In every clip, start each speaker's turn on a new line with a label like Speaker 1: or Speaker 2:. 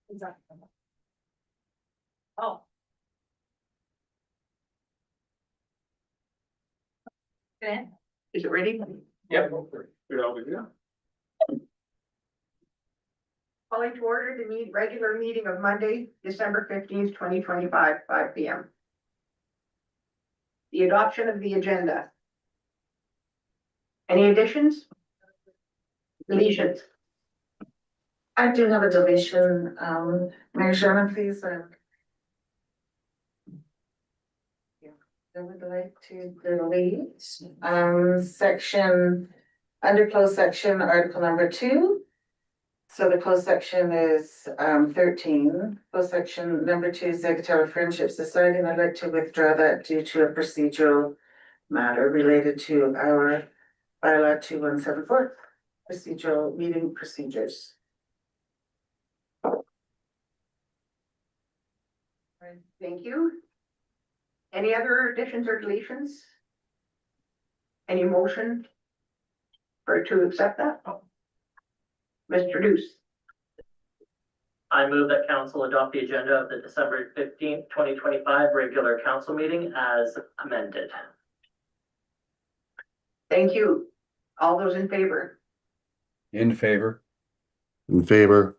Speaker 1: Exactly. Oh. Okay. Is it ready?
Speaker 2: Yeah. Yeah.
Speaker 1: Calling to order the regular meeting of Monday, December 15th, 2025, 5 p.m. The adoption of the agenda. Any additions? Deletions?
Speaker 3: I do have a deletion, Mayor Sherman, please. I would like to delete, section, under closed section, article number 2. So the closed section is, 13, closed section number 2, Zagatella Friendship Society, and I'd like to withdraw that due to a procedural matter related to our bylaw 2174, procedural meeting procedures.
Speaker 1: Thank you. Any other additions or deletions? Any motion for to accept that? Mr. Deuce.
Speaker 4: I move that council adopt the agenda of the December 15th, 2025 regular council meeting as amended.
Speaker 1: Thank you. All those in favor?
Speaker 5: In favor.
Speaker 2: In favor.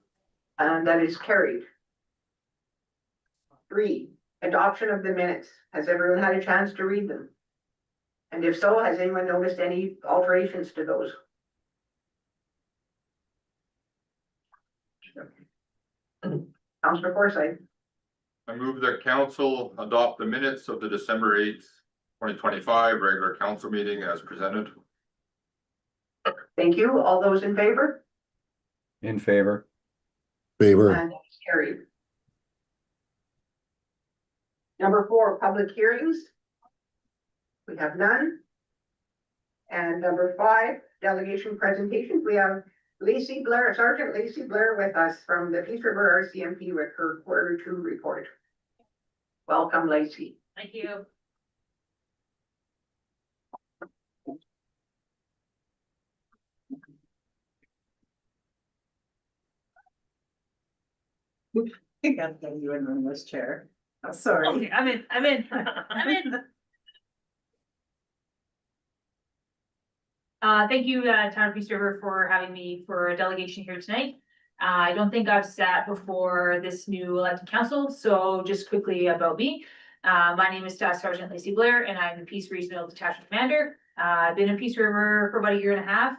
Speaker 1: And that is carried. 3, adoption of the minutes. Has everyone had a chance to read them? And if so, has anyone noticed any alterations to those? Councillor Forsyth.
Speaker 6: I move that council adopt the minutes of the December 8th, 2025 regular council meeting as presented.
Speaker 1: Thank you. All those in favor?
Speaker 5: In favor.
Speaker 2: Favor.
Speaker 1: And that's carried. Number 4, public hearings. We have none. And number 5, delegation presentations. We have Lacey Blair, Sergeant Lacey Blair with us from the Peace River RCMP with her Q2 report. Welcome, Lacey.
Speaker 7: Thank you.
Speaker 3: I got you in this chair. I'm sorry.
Speaker 7: Okay, I'm in. I'm in. Thank you, Town of Peace River, for having me for a delegation here tonight. I don't think I've sat before this new elected council, so just quickly about me. My name is Staff Sergeant Lacey Blair, and I'm the Peace Regional Detachment Commander. I've been in Peace River for about 1.5 years.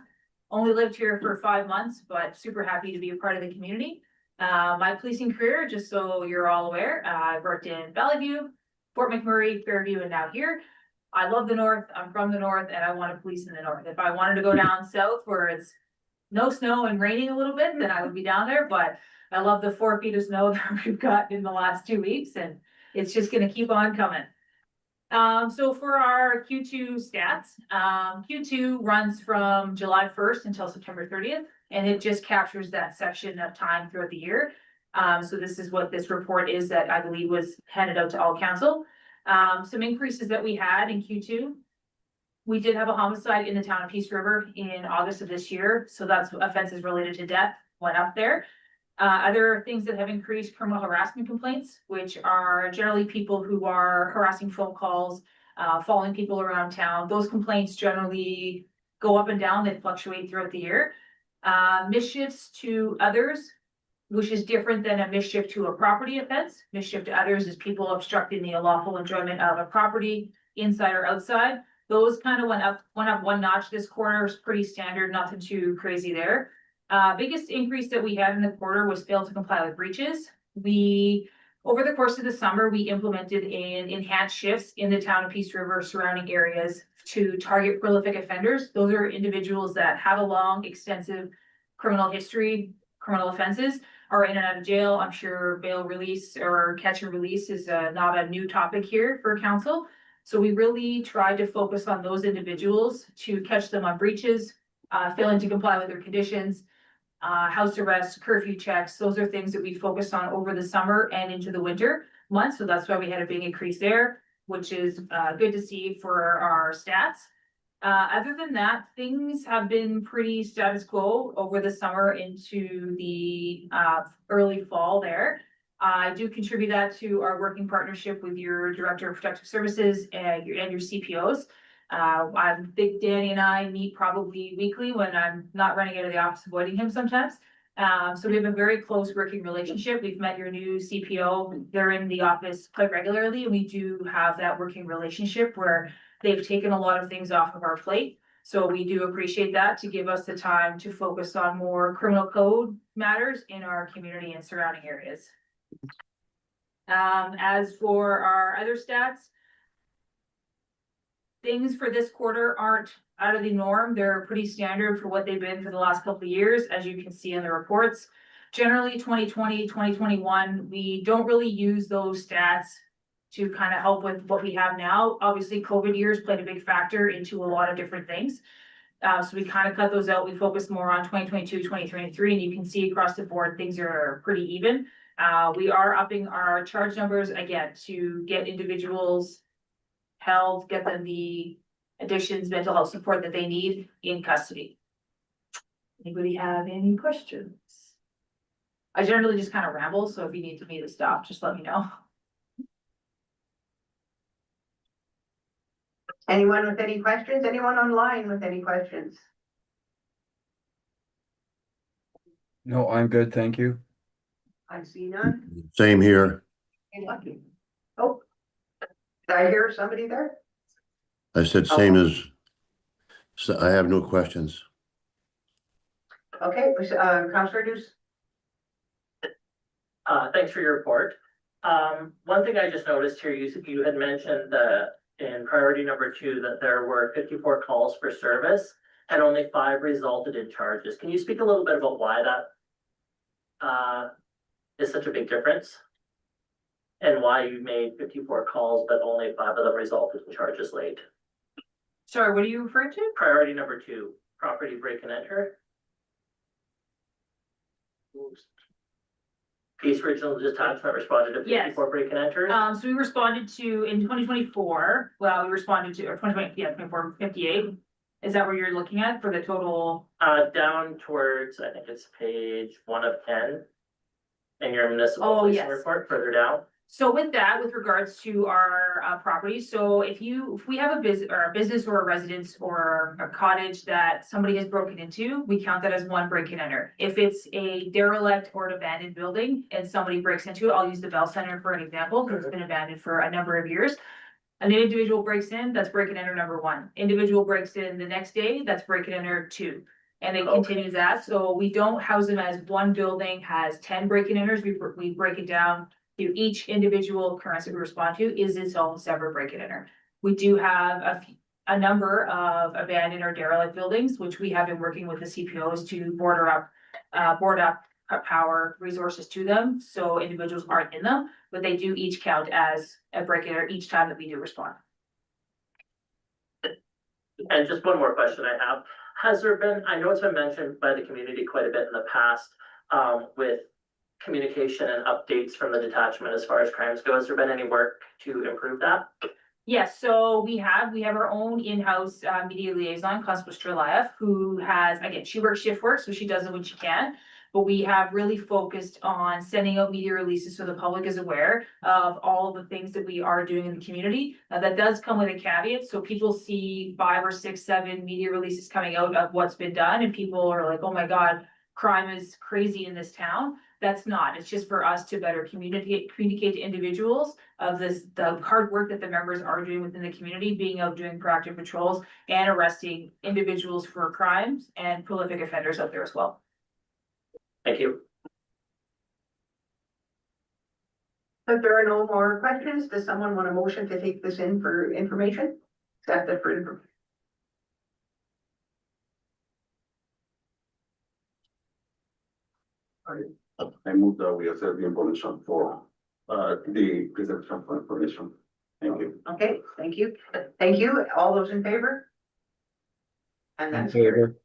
Speaker 7: Only lived here for 5 months, but super happy to be a part of the community. My policing career, just so you're all aware, I've worked in Valley View, Fort McMurray, Fairview, and now here. I love the North, I'm from the North, and I want to police in the North. If I wanted to go down south where it's no snow and raining a little bit, then I would be down there, but I love the 4 feet of snow that we've got in the last 2 weeks, and it's just gonna keep on coming. So for our Q2 stats, Q2 runs from July 1st until September 30th, and it just captures that section of time throughout the year. So this is what this report is that I believe was handed out to all council. Some increases that we had in Q2. We did have a homicide in the town of Peace River in August of this year, so that's offenses related to death went up there. Other things that have increased, criminal harassment complaints, which are generally people who are harassing phone calls, following people around town. Those complaints generally go up and down, they fluctuate throughout the year. Mischiefs to others, which is different than a mischief to a property offense. Mischief to others is people obstructing the lawful enjoyment of a property, inside or outside. Those kind of went up 1 notch this quarter. Is pretty standard, nothing too crazy there. Biggest increase that we had in the quarter was failed to comply with breaches. Over the course of the summer, we implemented enhanced shifts in the town of Peace River surrounding areas to target prolific offenders. Those are individuals that have a long, extensive criminal history, criminal offenses, are in and out of jail. I'm sure bail release or catch and release is not a new topic here for council. So we really tried to focus on those individuals to catch them on breaches, failing to comply with their conditions, house arrest, curfew checks. Those are things that we focused on over the summer and into the winter months. So that's why we had a big increase there, which is good to see for our stats. Other than that, things have been pretty status quo over the summer into the early fall there. I do contribute that to our working partnership with your Director of Protective Services and your CPOs. I think Danny and I meet probably weekly when I'm not running out of the office avoiding him sometimes. So we have a very close working relationship. We've met your new CPO. They're in the office quite regularly, and we do have that working relationship where they've taken a lot of things off of our plate. So we do appreciate that to give us the time to focus on more criminal code matters in our community and surrounding areas. As for our other stats, things for this quarter aren't out of the norm. They're pretty standard for what they've been for the last couple of years, as you can see in the reports. Generally, 2020, 2021, we don't really use those stats to kind of help with what we have now. Obviously, COVID years played a big factor into a lot of different things. So we kind of cut those out. We focus more on 2022, 2023, and you can see across the board, things are pretty even. We are upping our charge numbers again to get individuals held, get them the addictions, mental health support that they need in custody. Anybody have any questions? I generally just kind of ramble, so if you need me to stop, just let me know.
Speaker 1: Anyone with any questions? Anyone online with any questions?
Speaker 5: No, I'm good, thank you.
Speaker 1: I see none.
Speaker 2: Same here.
Speaker 1: You're lucky. Oh. Did I hear somebody there?
Speaker 2: I said same as, so I have no questions.
Speaker 1: Okay, Councillor Deuce.
Speaker 4: Thanks for your report. One thing I just noticed here, you had mentioned that in priority number 2, that there were 54 calls for service and only 5 resulted in charges. Can you speak a little bit about why that is such a big difference? And why you made 54 calls, but only 5 of them resulted in charges late?
Speaker 7: Sorry, what are you referring to?
Speaker 4: Priority number 2, property break and enter. East Regional Detachment responded to
Speaker 7: Yes.
Speaker 4: 54 break and enters.
Speaker 7: So we responded to in 2024, well, we responded to, or 2020, yeah, 24, 58. Is that where you're looking at for the total?
Speaker 4: Down towards, I think it's page 1 of 10. In your municipal
Speaker 7: Oh,
Speaker 4: policing
Speaker 7: yes.
Speaker 4: report further down.
Speaker 7: So with that, with regards to our property, so if we have a business or a residence or a cottage that somebody has broken into, we count that as one break and enter. If it's a derelict or an abandoned building and somebody breaks into it, I'll use the Bell Center for an example, because it's been abandoned for a number of years. An individual breaks in, that's break and enter number 1. Individual breaks in the next day, that's break and enter 2. And it continues that, so we don't house them as one building has 10 break and enters, we break it down. Each individual occurrence that we respond to is its own separate break and enter. We do have a number of abandoned or derelict buildings, which we have been working with the CPOs to board up power resources to them, so individuals aren't in them, but they do each count as a break and enter each time that we do respond.
Speaker 4: And just one more question I have. Has there been, I know it's been mentioned by the community quite a bit in the past, with communication and updates from the detachment as far as crimes go. Has there been any work to improve that?
Speaker 7: Yes, so we have our own in-house media liaison, Constable Strelayev, who has, again, she works shift work, so she does it when she can. But we have really focused on sending out media releases so the public is aware of all of the things that we are doing in the community. Now, that does come with a caveat, so people see 5 or 6, 7 media releases coming out of what's been done, and people are like, oh my God, crime is crazy in this town. That's not, it's just for us to better communicate to individuals of the hard work that the members are doing within the community, being out doing proactive patrols and arresting individuals for crimes and prolific offenders out there as well.
Speaker 4: Thank you.
Speaker 1: If there are no more questions, does someone want a motion to take this in for information? Accept it for information.
Speaker 8: I move that we accept the information for the presentation for information. Thank you.
Speaker 1: Okay, thank you. Thank you. All those in favor? And
Speaker 5: In
Speaker 1: that's carried.
Speaker 5: favor?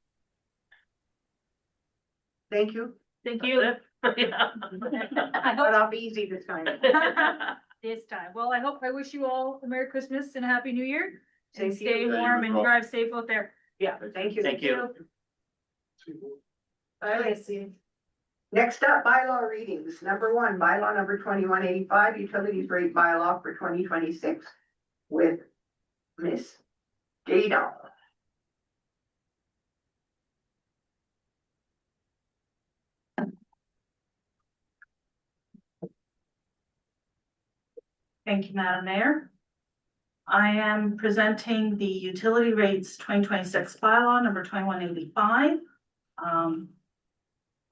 Speaker 1: Thank you.
Speaker 7: Thank you.
Speaker 1: I got off easy this time.
Speaker 7: This time. Well, I wish you all a Merry Christmas and a Happy New Year. And stay warm and drive safe out there.
Speaker 1: Yeah, thank you.
Speaker 4: Thank you.
Speaker 3: Bye, Lacy.
Speaker 1: Next up, bylaw readings. Number one, bylaw number 2185, utilities rate bylaw for 2026 with Miss Jada.
Speaker 9: Thank you, Madam Mayor. I am presenting the utility rates 2026 bylaw number 2185.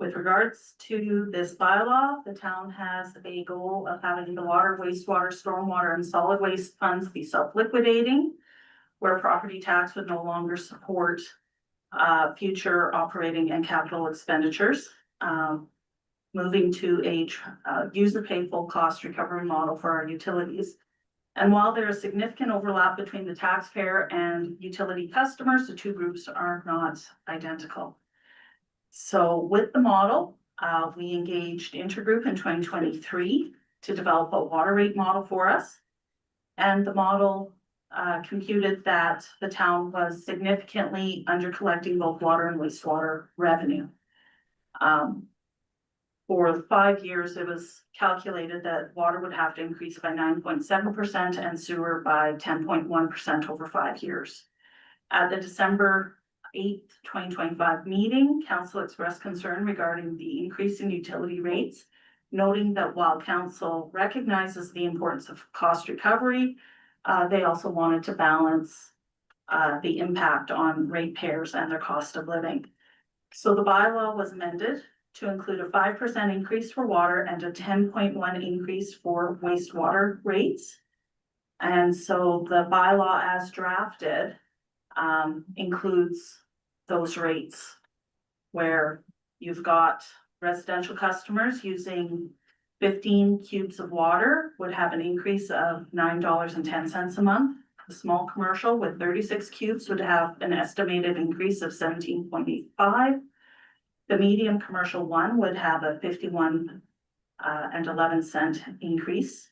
Speaker 9: With regards to this bylaw, the town has a goal of having the water, wastewater, stormwater, and solid waste funds be self-liquidating, where property tax would no longer support future operating and capital expenditures. Moving to a user pay full cost recovery model for our utilities. And while there is significant overlap between the taxpayer and utility customers, the two groups are not identical. So with the model, we engaged Intergroup in 2023 to develop a water rate model for us. And the model computed that the town was significantly under collecting both water and wastewater revenue. For 5 years, it was calculated that water would have to increase by 9.7% and sewer by 10.1% over 5 years. At the December 8th, 2025 meeting, council expressed concern regarding the increase in utility rates, noting that while council recognizes the importance of cost recovery, they also wanted to balance the impact on ratepayers and their cost of living. So the bylaw was amended to include a 5% increase for water and a 10.1 increase for wastewater rates. And so the bylaw as drafted includes those rates where you've got residential customers using 15 cubes of water would have an increase of $9.10 a month. The small commercial with 36 cubes would have an estimated increase of 17.85. The medium commercial one would have a 51 and 11 cent increase.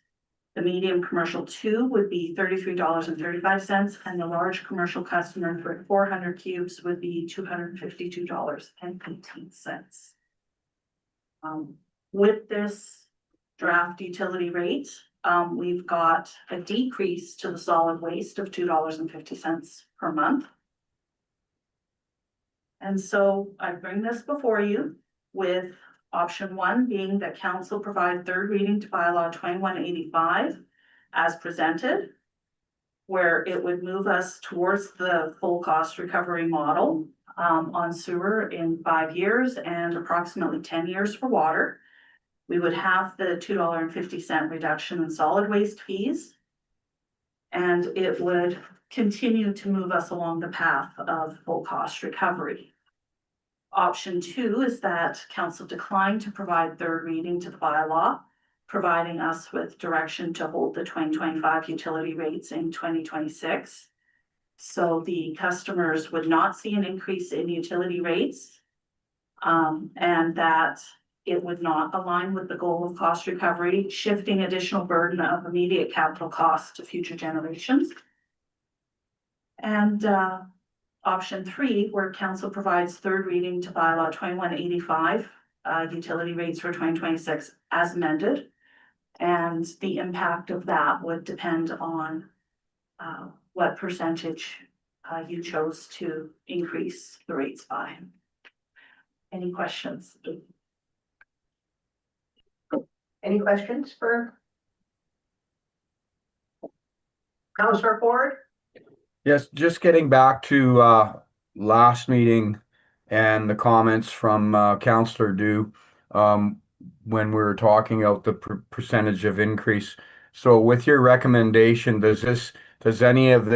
Speaker 9: The medium commercial 2 would be $33.35, and the large commercial customer for 400 cubes would be $252.18. With this draft utility rate, we've got a decrease to the solid waste of $2.50 per month. And so I bring this before you with option 1 being that council provide third reading to bylaw 2185 as presented, where it would move us towards the full cost recovery model on sewer in 5 years and approximately 10 years for water. We would have the $2.50 reduction in solid waste fees. And it would continue to move us along the path of full cost recovery. Option 2 is that council declined to provide third reading to the bylaw, providing us with direction to hold the 2025 utility rates in 2026. So the customers would not see an increase in utility rates, and that it would not align with the goal of cost recovery, shifting additional burden of immediate capital costs to future generations. And option 3, where council provides third reading to bylaw 2185, utility rates for 2026 as amended. And the impact of that would depend on what percentage you chose to increase the rates by. Any questions?
Speaker 1: Any questions for Councillor Ford?
Speaker 5: Yes, just getting back to last meeting and the comments from Councillor Dew when we were talking about the percentage of increase. So with your recommendation, does any of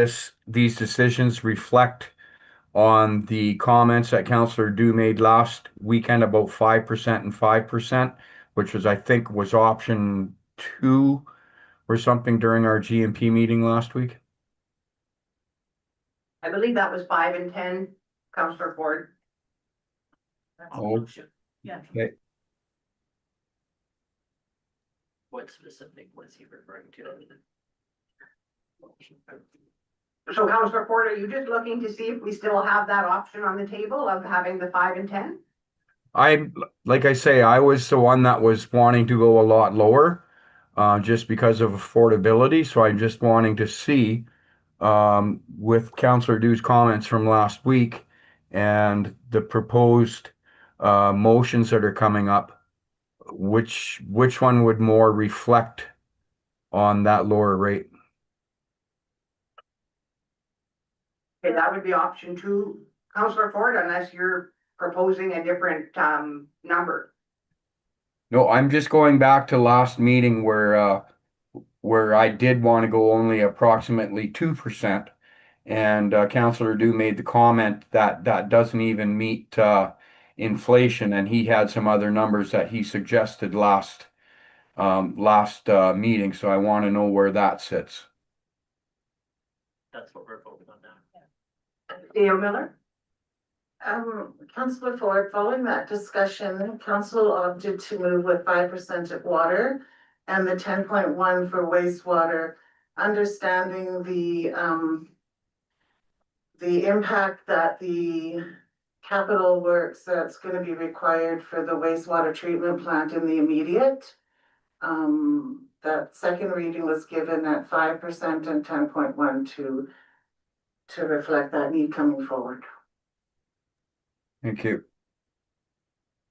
Speaker 5: these decisions reflect on the comments that Councillor Dew made last weekend about 5% and 5%, which was, I think, was option 2 or something during our GMP meeting last week?
Speaker 1: I believe that was 5 and 10, Councillor Ford.
Speaker 5: Oh.
Speaker 9: Yeah.
Speaker 5: Okay.
Speaker 4: What specific was he referring to?
Speaker 1: So Councillor Ford, are you just looking to see if we still have that option on the table of having the 5 and 10?
Speaker 5: Like I say, I was the one that was wanting to go a lot lower, just because of affordability. So I'm just wanting to see, with Councillor Du's comments from last week and the proposed, motions that are coming up, which one would more reflect on that lower rate?
Speaker 1: Okay, that would be option 2, Councillor Ford, unless you're proposing a different, number.
Speaker 5: No, I'm just going back to last meeting where I did want to go only approximately 2%. And Councillor Du made the comment that that doesn't even meet inflation, and he had some other numbers that he suggested last meeting. So I want to know where that sits.
Speaker 4: That's what we're voting on now.
Speaker 1: Dale Miller?
Speaker 3: Councillor Ford, following that discussion, council opted to move with 5% of water and the 10.1 for wastewater, understanding the impact that the capital works that's gonna be required for the wastewater treatment plant in the immediate. That second reading was given at 5% and 10.1 to reflect that need coming forward.
Speaker 5: Thank you.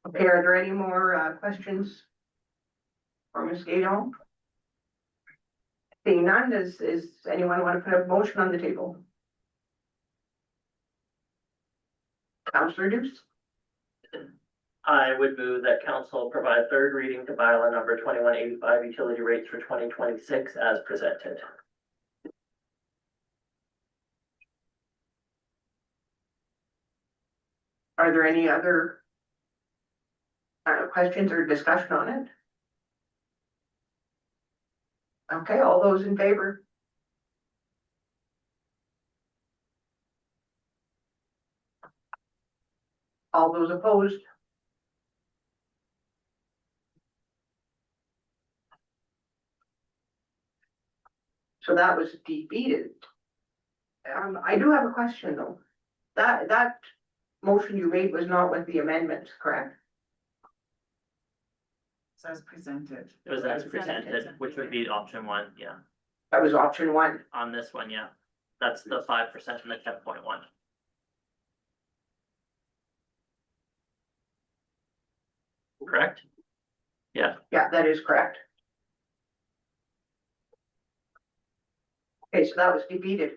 Speaker 1: Okay, are there any more, questions for Ms. Gato? Seeing none, is anyone want to put a motion on the table? Councillor Deuce?
Speaker 4: I would move that council provide third reading to bylaw number 2185 utility rates for 2026 as presented.
Speaker 1: Are there any other questions or discussion on it? Okay, all those in favor? All those opposed? So that was defeated. I do have a question though. That motion you made was not with the amendment, correct?
Speaker 3: So as presented.
Speaker 4: It was as presented, which would be option 1, yeah.
Speaker 1: That was option 1.
Speaker 4: On this one, yeah. That's the 5% and the 10.1. Correct? Yeah.
Speaker 1: Yeah, that is correct. Okay, so that was defeated.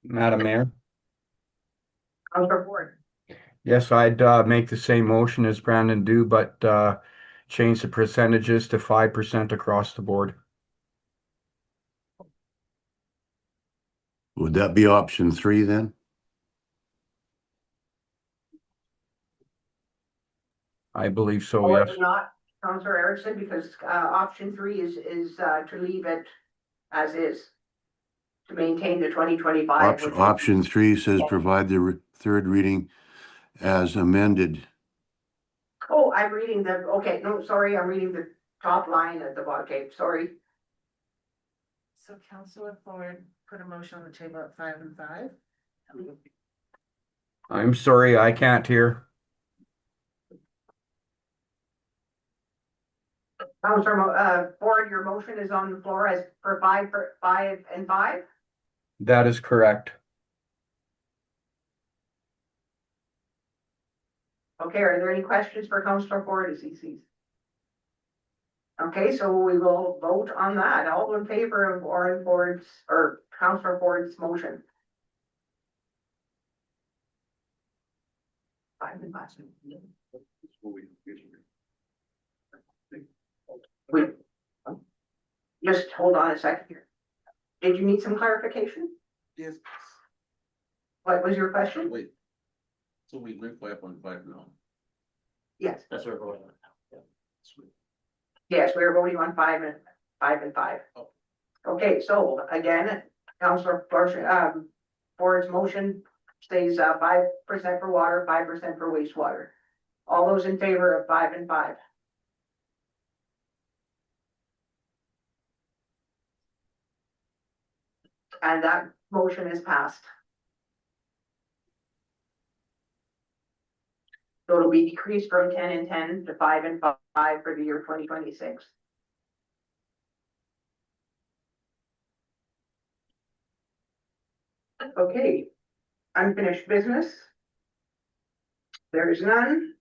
Speaker 5: Madam Mayor?
Speaker 1: Councillor Ford.
Speaker 5: Yes, I'd make the same motion as Brandon Du, but change the percentages to 5% across the board.
Speaker 2: Would that be option 3 then?
Speaker 5: I believe so,
Speaker 1: Or
Speaker 5: yes.
Speaker 1: not, Councillor Erickson, because option 3 is to leave it as is. To maintain the 2025.
Speaker 2: Option 3 says provide the third reading as amended.
Speaker 1: Oh, I'm reading the, okay, no, sorry, I'm reading the top line at the bottom, okay, sorry.
Speaker 3: So Councillor Ford put a motion on the table at 5 and 5.
Speaker 5: I'm sorry, I can't hear.
Speaker 1: Councillor Ford, your motion is on the floor as for 5 and 5?
Speaker 5: That is correct.
Speaker 1: Okay, are there any questions for Councillor Ford as he sees? Okay, so we will vote on that. All in favor of Warren Ford's or Councillor Ford's motion? 5 and 5. Wait. Just hold on a second here. Did you need some clarification?
Speaker 8: Yes.
Speaker 1: What was your question?
Speaker 8: Wait. So we went 5.5 now.
Speaker 1: Yes,
Speaker 4: That's what we're voting on now.
Speaker 1: yes, we are voting on 5 and 5.
Speaker 8: Oh.
Speaker 1: Okay, so again, Councillor Ford's motion stays 5% for water, 5% for wastewater. All those in favor of 5 and 5? And that motion is passed. So it'll be decreased from 10 and 10 to 5 and 5 for the year 2026. Okay, unfinished business. There is none.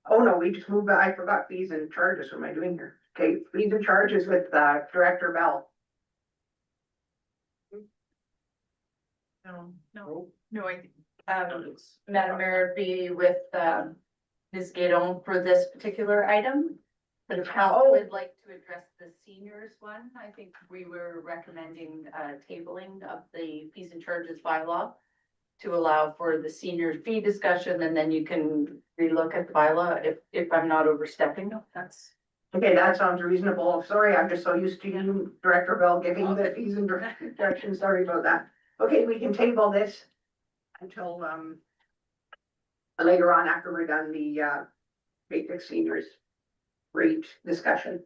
Speaker 1: Oh, no, we just moved, I forgot fees and charges. What am I doing here? Okay, fees and charges with Director Bell.
Speaker 10: No, Madam Mayor, be with, Ms. Guédon for this particular item. But if council would like to address the seniors one, I think we were recommending, tabling of the fees and charges bylaw to allow for the senior fee discussion, and then you can relook at the bylaw if I'm not overstepping. That's.
Speaker 1: Okay, that sounds reasonable. Sorry, I'm just so used to you, Director Bell, giving the fees and directions. Sorry about that. Okay, we can table this until later on after we're done the basic seniors rate discussion.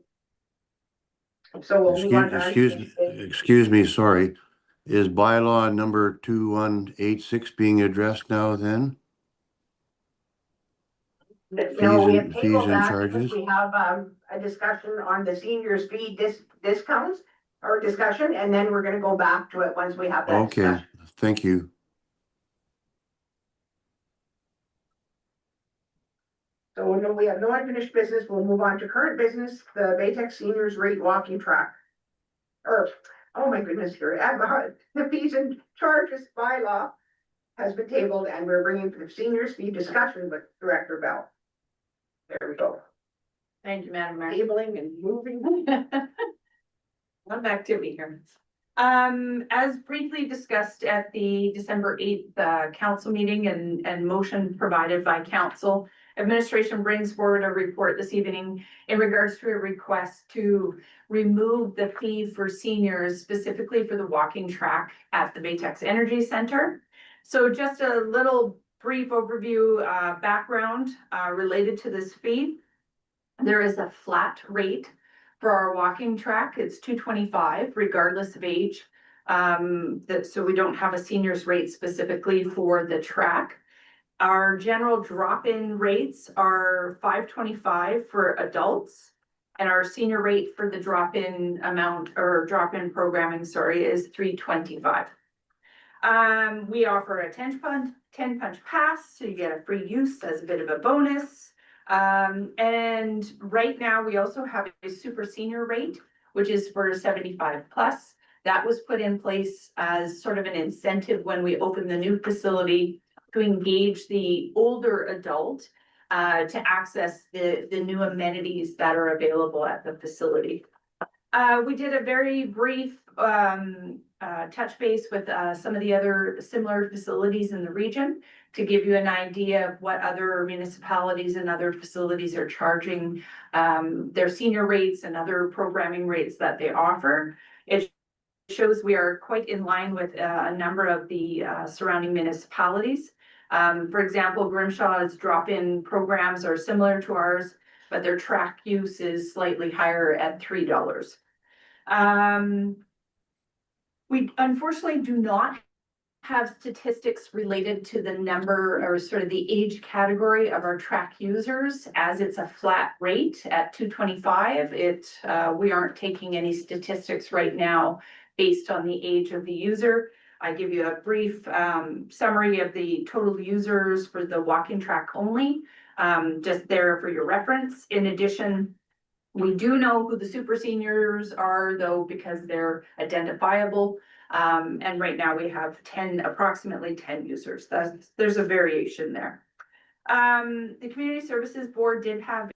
Speaker 1: So we'll move on to
Speaker 2: Excuse me, sorry. Is bylaw number 2186 being addressed now then?
Speaker 1: No, we have
Speaker 2: Fees and
Speaker 1: tabled that because
Speaker 2: charges?
Speaker 1: we have a discussion on the seniors fee discounts or discussion, and then we're gonna go back to it once we have that
Speaker 2: Okay,
Speaker 1: discussion.
Speaker 2: thank you.
Speaker 1: So no, we have no unfinished business. We'll move on to current business, the Baytex seniors rate walking track. Or, oh my goodness, here, the fees and charges bylaw has been tabled, and we're bringing the seniors fee discussion with Director Bell. There we go.
Speaker 10: Thank you, Madam Mayor.
Speaker 1: Tabling and moving.
Speaker 10: One activity here. As briefly discussed at the December 8th council meeting and motion provided by council, administration brings forward a report this evening in regards to a request to remove the fee for seniors, specifically for the walking track at the Baytex Energy Center. So just a little brief overview, background related to this fee. There is a flat rate for our walking track. It's $225 regardless of age. So we don't have a seniors rate specifically for the track. Our general drop-in rates are $525 for adults, and our senior rate for the drop-in amount or drop-in programming, sorry, is $325. We offer a 10 punch pass, so you get a free use as a bit of a bonus. And right now we also have a super senior rate, which is for 75 plus. That was put in place as sort of an incentive when we opened the new facility to engage the older adult to access the new amenities that are available at the facility. We did a very brief touch base with some of the other similar facilities in the region to give you an idea of what other municipalities and other facilities are charging their senior rates and other programming rates that they offer. It shows we are quite in line with a number of the surrounding municipalities. For example, Grimshaw's drop-in programs are similar to ours, but their track use is slightly higher at $3. We unfortunately do not have statistics related to the number or sort of the age category of our track users, as it's a flat rate at $225. We aren't taking any statistics right now based on the age of the user. I give you a brief summary of the total users for the walking track only, just there for your reference. In addition, we do know who the super seniors are though, because they're identifiable. And right now we have approximately 10 users. There's a variation there. The Community Services Board did have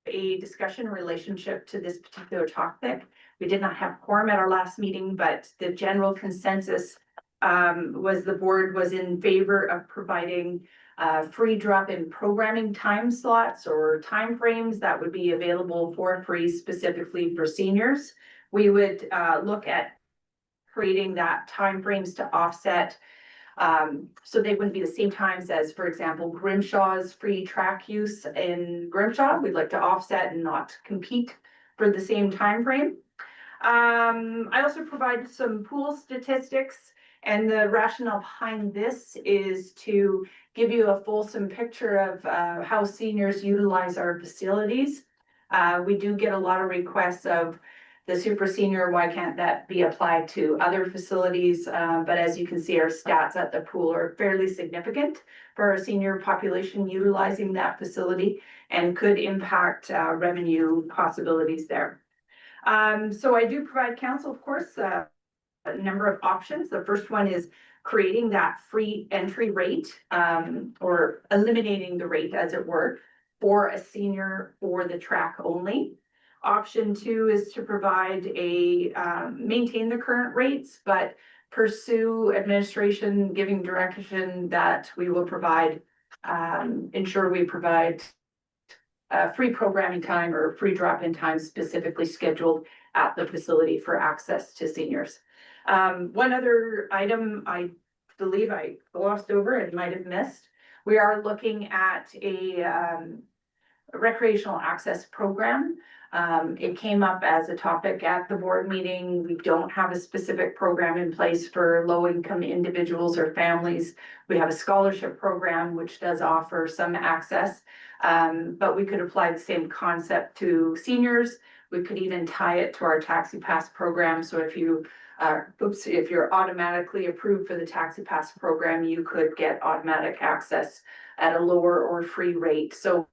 Speaker 10: a discussion in relationship to this particular topic. We did not have quorum at our last meeting, but the general consensus was the board was in favor of providing free drop-in programming time slots or timeframes that would be available for free specifically for seniors. We would look at creating that timeframes to offset So they wouldn't be the same times as, for example, Grimshaw's free track use in Grimshaw. We'd like to offset and not compete for the same time frame. I also provide some pool statistics, and the rationale behind this is to give you a fulsome picture of how seniors utilize our facilities. We do get a lot of requests of the super senior, why can't that be applied to other facilities? But as you can see, our stats at the pool are fairly significant for our senior population utilizing that facility and could impact revenue possibilities there. So I do provide council, of course, a number of options. The first one is creating that free entry rate, or eliminating the rate, as it were, for a senior for the track only. Option 2 is to provide maintain the current rates, but pursue administration giving direction that we will provide, ensure we provide free programming time or free drop-in time specifically scheduled at the facility for access to seniors. One other item I believe I glossed over and might have missed. We are looking at a recreational access program. It came up as a topic at the board meeting. We don't have a specific program in place for low-income individuals or families. We have a scholarship program which does offer some access, but we could apply the same concept to seniors. We could even tie it to our Taxi Pass program. So if you're automatically approved for the Taxi Pass program, you could get automatic access at a lower or free rate. So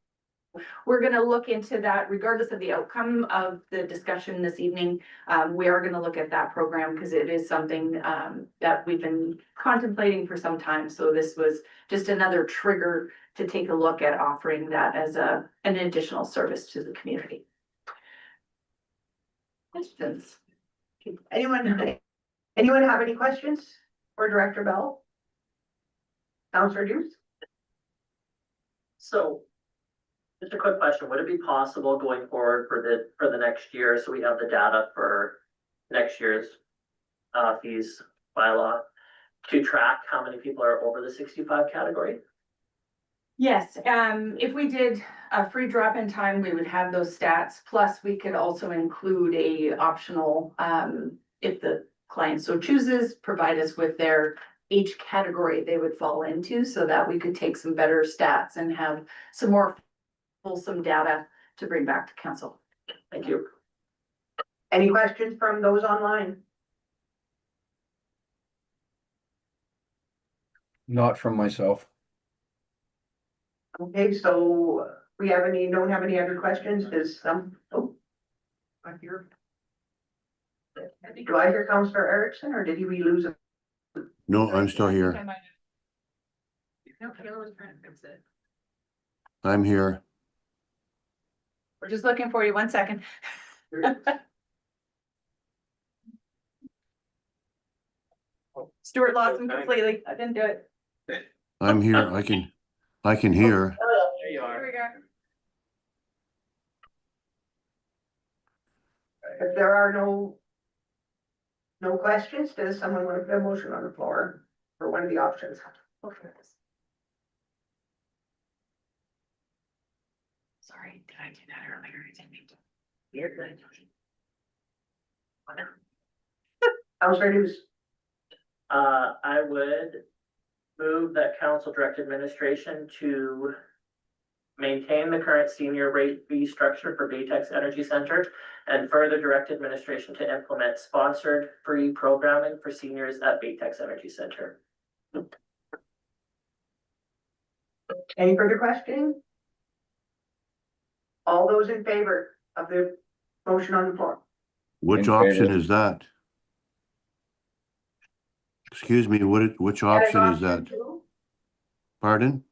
Speaker 10: we're going to look into that regardless of the outcome of the discussion this evening. We are going to look at that program because it is something that we've been contemplating for some time. So this was just another trigger to take a look at offering that as an additional service to the community. Questions?
Speaker 1: Anyone have any questions for Director Bell? Councillor Dukes?
Speaker 4: So just a quick question, would it be possible going forward for the next year, so we have the data for next year's fees bylaw, to track how many people are over the 65 category?
Speaker 10: Yes, if we did a free drop-in time, we would have those stats. Plus, we could also include a optional, if the client so chooses, provide us with their age category they would fall into, so that we could take some better stats and have some more fulsome data to bring back to council.
Speaker 4: Thank you.
Speaker 1: Any questions from those online?
Speaker 5: Not from myself.
Speaker 1: Okay, so don't have any other questions? I hear. Do I hear Councillor Erickson, or did we lose him?
Speaker 2: No, I'm still here.
Speaker 10: No, Kayla was trying to fix it.
Speaker 2: I'm here.
Speaker 10: We're just looking for you. 1 second. Stuart lost him completely. I didn't do it.
Speaker 2: I'm here. I can hear.
Speaker 4: There you are.
Speaker 10: Here we go.
Speaker 1: If there are no questions, does someone want to put a motion on the floor for one of the options?
Speaker 10: Sorry, did I do that earlier?
Speaker 1: Councillor Dukes?
Speaker 4: I would move that council direct administration to maintain the current senior rate fee structure for Baytex Energy Center and further direct administration to implement sponsored free programming for seniors at Baytex Energy Center.
Speaker 1: Any further questioning? All those in favor of the motion on the floor?
Speaker 2: Which
Speaker 5: In
Speaker 2: option
Speaker 5: favor.
Speaker 2: is that? Excuse me, which option is that?
Speaker 1: Two.
Speaker 2: Pardon?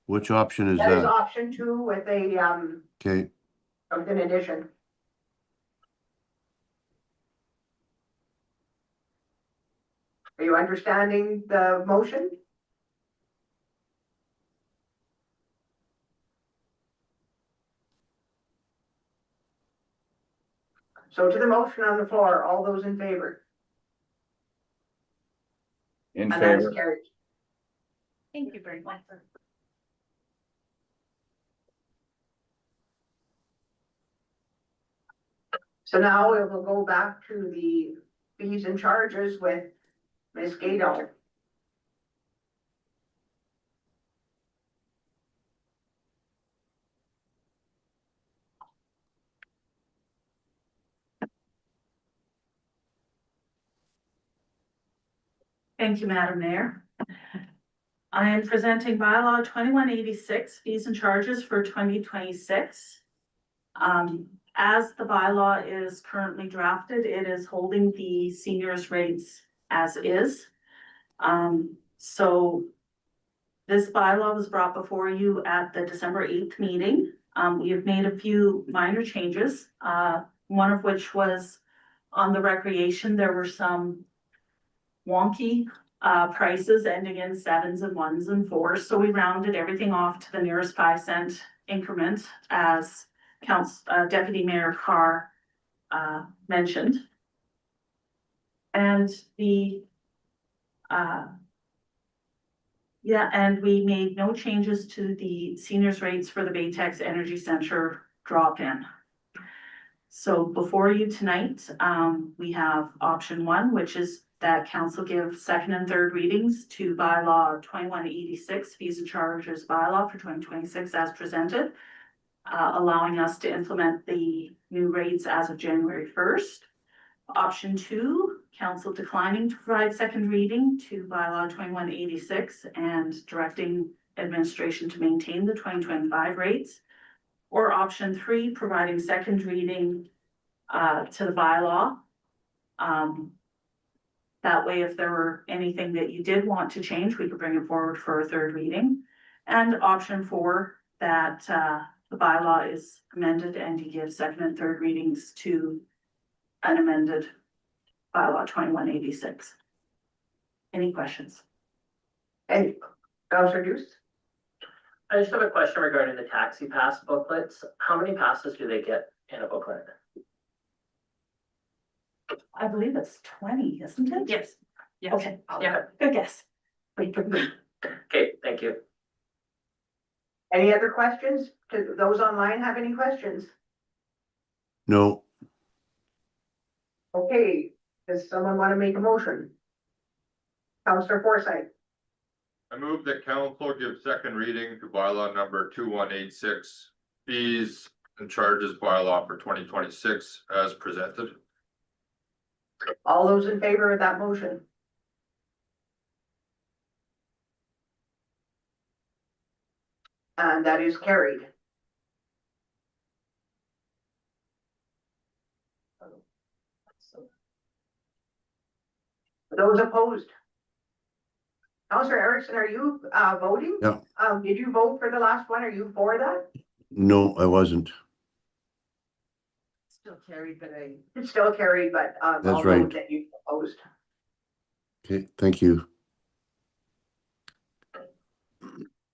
Speaker 2: Which option is
Speaker 1: That is
Speaker 2: that?
Speaker 1: option 2 with a,
Speaker 2: Okay,
Speaker 1: with an addition. Are you understanding the motion? So to the motion on the floor, all those in favor?
Speaker 5: In
Speaker 1: And that is
Speaker 5: favor.
Speaker 1: carried.
Speaker 9: Thank you very much.
Speaker 1: So now we will go back to the fees and charges with Ms. Gadol.
Speaker 9: Thank you, Madam Mayor. I am presenting bylaw 2186 fees and charges for 2026. As the bylaw is currently drafted, it is holding the seniors rates as is. So this bylaw was brought before you at the December 8th meeting. We have made a few minor changes, one of which was on the recreation. There were some wonky prices ending in 7s and 1s and 4s. So we rounded everything off to the nearest 5-cent increment, as Deputy Mayor Carr mentioned. And and we made no changes to the seniors rates for the Baytex Energy Center drop-in. So before you tonight, we have option 1, which is that council give second and third readings to bylaw 2186 fees and charges bylaw for 2026 as presented, allowing us to implement the new rates as of January 1st. Option 2, council declining to provide second reading to bylaw 2186 and directing administration to maintain the 2025 rates. Or option 3, providing second reading to the bylaw. That way, if there were anything that you did want to change, we could bring it forward for a third reading. And option 4, that the bylaw is amended and you give second and third readings to an amended bylaw 2186. Any questions?
Speaker 1: And Councillor Deuce?
Speaker 4: I just have a question regarding the taxi pass booklets. How many passes do they get in a booklet?
Speaker 9: I believe it's 20, isn't it?
Speaker 10: Yes. Yes.
Speaker 9: Okay,
Speaker 10: Yeah.
Speaker 9: good guess.
Speaker 4: Okay, thank you.
Speaker 1: Any other questions? Do those online have any questions?
Speaker 2: No,
Speaker 1: Okay, does someone want to make a motion? Councillor Forsyth,
Speaker 6: I move that council give second reading to bylaw number 2186, fees and charges bylaw for 2026 as presented.
Speaker 1: all those in favor of that motion? And that is carried. Those opposed? Councillor Erickson, are you voting?
Speaker 2: Yeah.
Speaker 1: Did you vote for the last one? Are you for that?
Speaker 2: no, I wasn't.
Speaker 3: Still carried, but
Speaker 1: It's still carried, but I'll
Speaker 2: That's
Speaker 1: note
Speaker 2: right.
Speaker 1: that you opposed.
Speaker 2: Okay, thank you.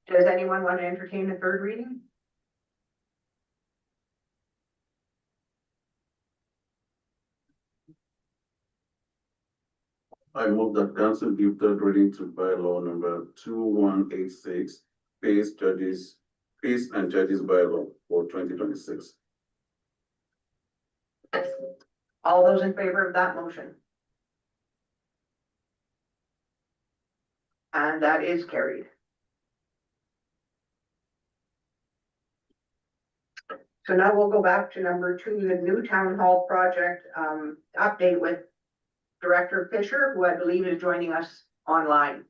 Speaker 1: Does anyone want to entertain a third reading?
Speaker 8: I move that council give third reading to bylaw number 2186, fees and charges bylaw for 2026.
Speaker 1: All those in favor of that motion? And that is carried. So now we'll go back to number 2, the new town hall project, update with Director Fisher, who I believe is joining us online.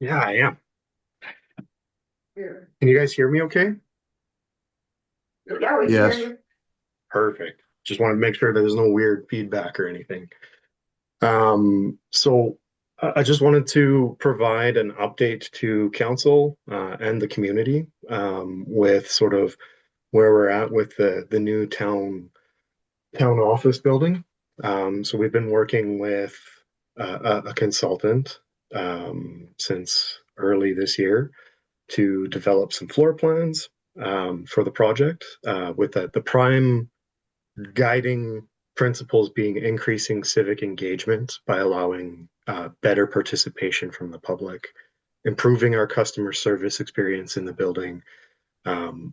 Speaker 11: Yeah, I am.
Speaker 1: Here.
Speaker 11: Can you guys hear me okay?
Speaker 1: Yeah, we can hear
Speaker 2: Yes.
Speaker 1: you.
Speaker 11: Perfect. Just wanted to make sure there's no weird feedback or anything. So I just wanted to provide an update to council and the community with sort of where we're at with the new town office building. So we've been working with a consultant since early this year to develop some floor plans for the project with the prime guiding principles being increasing civic engagement by allowing better participation from the public, improving our customer service experience in the building,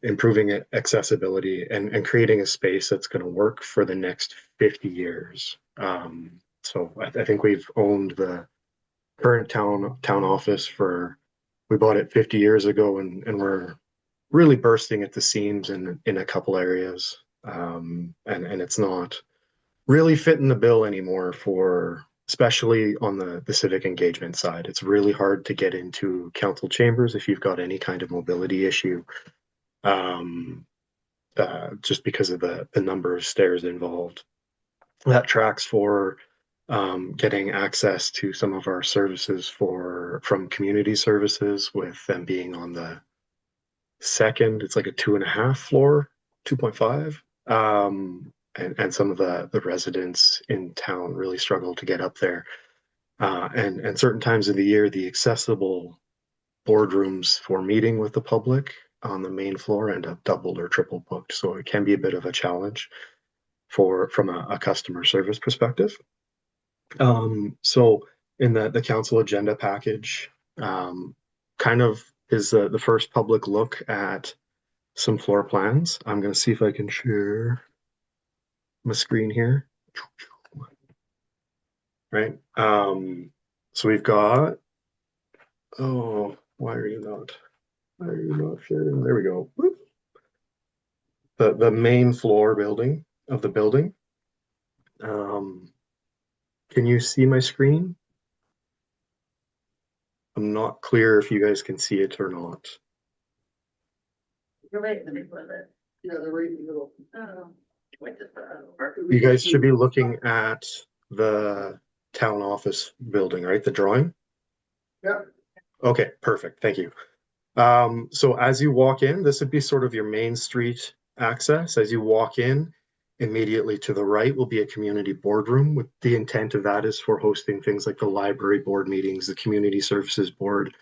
Speaker 11: improving accessibility, and creating a space that's going to work for the next 50 years. So I think we've owned the current town office we bought it 50 years ago, and we're really bursting at the seams in a couple areas. And it's not really fitting the bill anymore especially on the civic engagement side. It's really hard to get into council chambers if you've got any kind of mobility issue, just because of the number of stairs involved. That tracks for getting access to some of our services from community services, with them being on the second. It's like a 2.5 floor, 2.5. And some of the residents in town really struggle to get up there. And certain times of the year, the accessible boardrooms for meeting with the public on the main floor end up doubled or triple booked. So it can be a bit of a challenge from a customer service perspective. So in the council agenda package, kind of is the first public look at some floor plans. I'm going to see if I can share my screen here. Right. So we've got, why are you not sharing? There we go. Whoop. The main floor of the building. Can you see my screen? I'm not clear if you guys can see it or not.
Speaker 1: You're right in the middle of it.
Speaker 6: Yeah, they're right in the middle.
Speaker 11: You guys should be looking at the town office building, right? The drawing?
Speaker 6: Yeah.
Speaker 11: Okay, perfect. Thank you. So as you walk in, this would be sort of your main street access. As you walk in, immediately to the right will be a community boardroom. With the intent of that is for hosting things like the library board meetings, the community services board,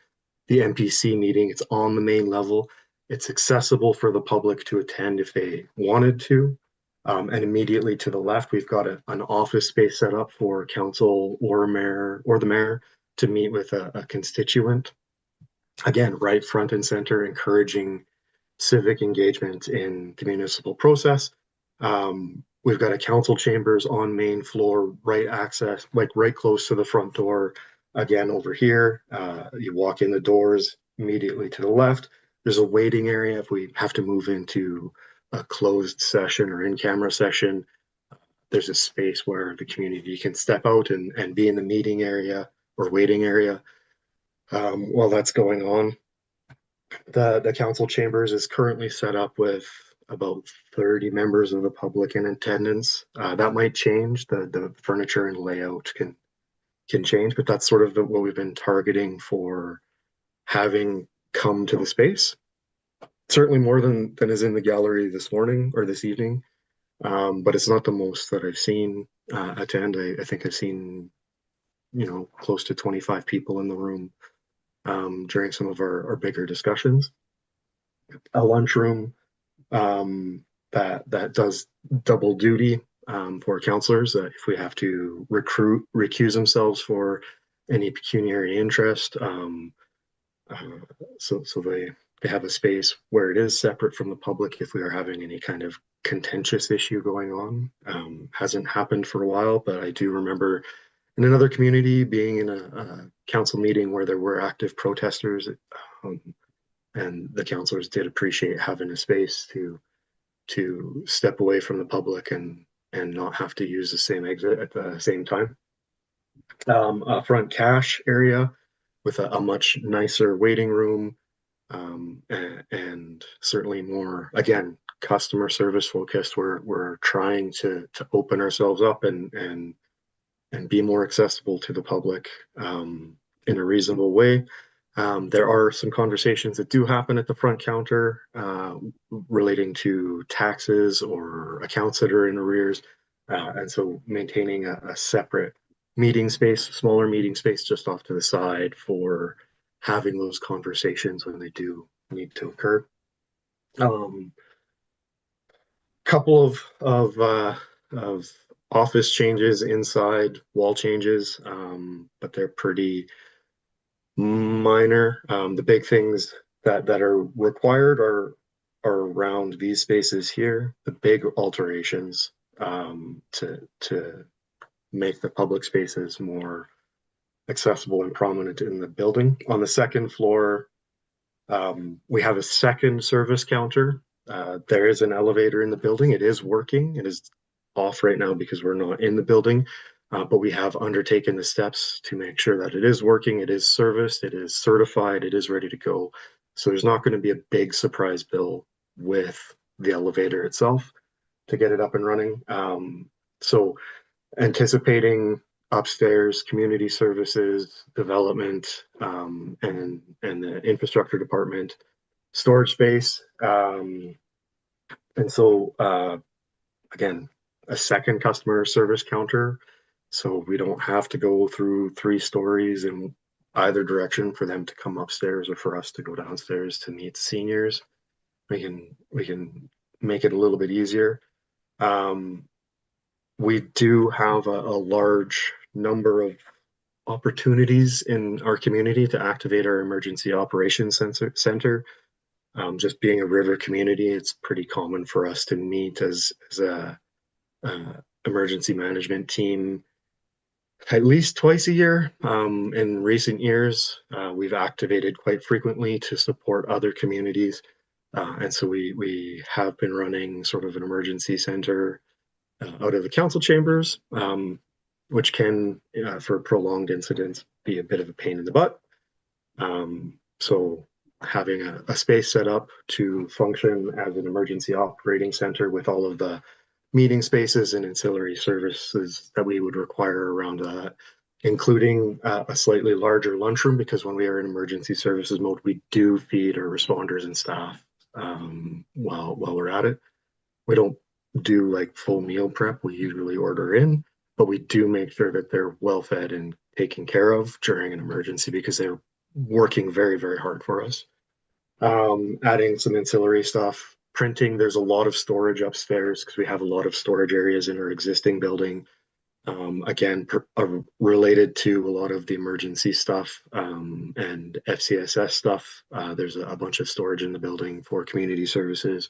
Speaker 11: the MPC meeting. It's on the main level. It's accessible for the public to attend if they wanted to. And immediately to the left, we've got an office space set up for council or the mayor to meet with a constituent. Again, right front and center, encouraging civic engagement in the municipal process. We've got a council chambers on main floor, right access, like right close to the front door. Again, over here, you walk in the doors immediately to the left. There's a waiting area if we have to move into a closed session or in-camera session. There's a space where the community can step out and be in the meeting area or waiting area while that's going on. The council chambers is currently set up with about 30 members of the public in attendance. That might change. The furniture and layout can change, but that's sort of what we've been targeting for having come to the space. Certainly more than is in the gallery this morning or this evening, but it's not the most that I've seen attend. I think I've seen, close to 25 people in the room during some of our bigger discussions. A lunchroom that does double duty for counselors if we have to recuse themselves for any pecuniary interest. So they have a space where it is separate from the public if we are having any kind of contentious issue going on. Hasn't happened for a while, but I do remember in another community being in a council meeting where there were active protesters, and the councilors did appreciate having a space to step away from the public and not have to use the same exit at the same time. A front cash area with a much nicer waiting room, and certainly more, again, customer service focused. We're trying to open ourselves up and be more accessible to the public in a reasonable way. There are some conversations that do happen at the front counter relating to taxes or accounts that are in arrears. And so maintaining a separate meeting space, smaller meeting space just off to the side for having those conversations when they do need to occur. Couple of office changes inside, wall changes, but they're pretty minor. The big things that are required are around these spaces here, the big alterations to make the public spaces more accessible and prominent in the building. On the second floor, we have a second service counter. There is an elevator in the building. It is working. It is off right now because we're not in the building. But we have undertaken the steps to make sure that it is working, it is serviced, it is certified, it is ready to go. So there's not going to be a big surprise bill with the elevator itself to get it up and running. So anticipating upstairs community services, development, and the infrastructure department, storage space. And so again, a second customer service counter. So we don't have to go through 3 stories in either direction for them to come upstairs or for us to go downstairs to meet seniors. We can make it a little bit easier. We do have a large number of opportunities in our community to activate our emergency operations center. Just being a river community, it's pretty common for us to meet as a emergency management team at least twice a year. In recent years, we've activated quite frequently to support other communities. And so we have been running sort of an emergency center out of the council chambers, which can, for prolonged incidents, be a bit of a pain in the butt. So having a space set up to function as an emergency operating center with all of the meeting spaces and ancillary services that we would require around that, including a slightly larger lunchroom, because when we are in emergency services mode, we do feed our responders and staff while we're at it. We don't do like full meal prep. We usually order in, but we do make sure that they're well fed and taken care of during an emergency because they're working very, very hard for us. Adding some ancillary stuff, printing. There's a lot of storage upstairs because we have a lot of storage areas in our existing building. Again, related to a lot of the emergency stuff and FCSS stuff. There's a bunch of storage in the building for community services.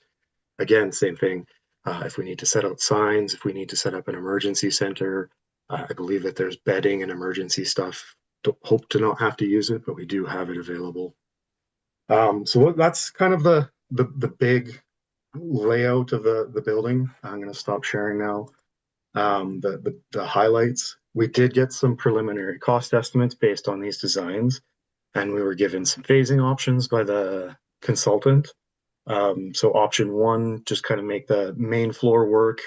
Speaker 11: Again, same thing. If we need to set out signs, if we need to set up an emergency center, I believe that there's bedding and emergency stuff. Don't hope to not have to use it, but we do have it available. So that's kind of the big layout of the building. I'm going to stop sharing now. The highlights. We did get some preliminary cost estimates based on these designs, and we were given some phasing options by the consultant. So option 1, just kind of make the main floor work,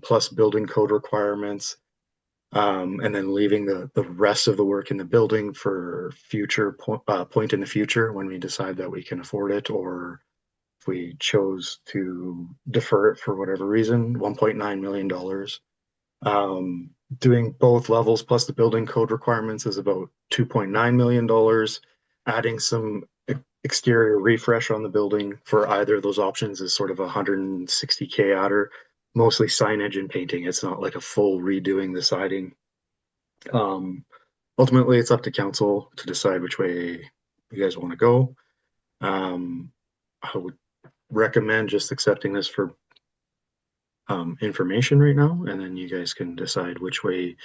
Speaker 11: plus building code requirements, and then leaving the rest of the work in the building for future point in the future when we decide that we can afford it, or if we chose to defer it for whatever reason. $1.9 million. Doing both levels plus the building code requirements is about $2.9 million. Adding some exterior refresh on the building for either of those options is sort of $160K adder, mostly signage and painting. It's not like a full redoing the siding. Ultimately, it's up to council to decide which way you guys want to go. I would recommend just accepting this for information right now, and then you guys can decide which way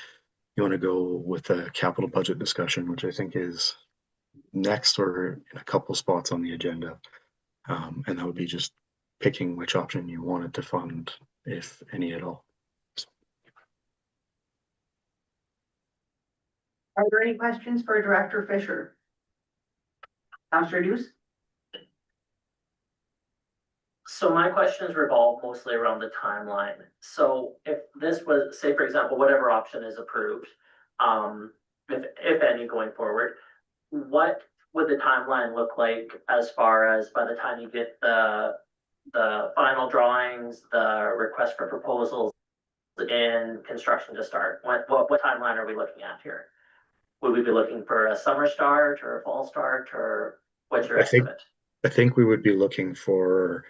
Speaker 11: you want to go with the capital budget discussion, which I think is next or in a couple spots on the agenda. And that would be just picking which option you wanted to fund, if any at all.
Speaker 1: Are there any questions for Director Fisher? Councillor Deuce?
Speaker 4: So my questions revolve mostly around the timeline. So if this was, say, for example, whatever option is approved, if any going forward, what would the timeline look like as far as by the time you get the final drawings, the request for proposals, and construction to start? What timeline are we looking at here? Would we be looking for a summer start or a fall start, or what's your estimate?
Speaker 11: I think we would be looking for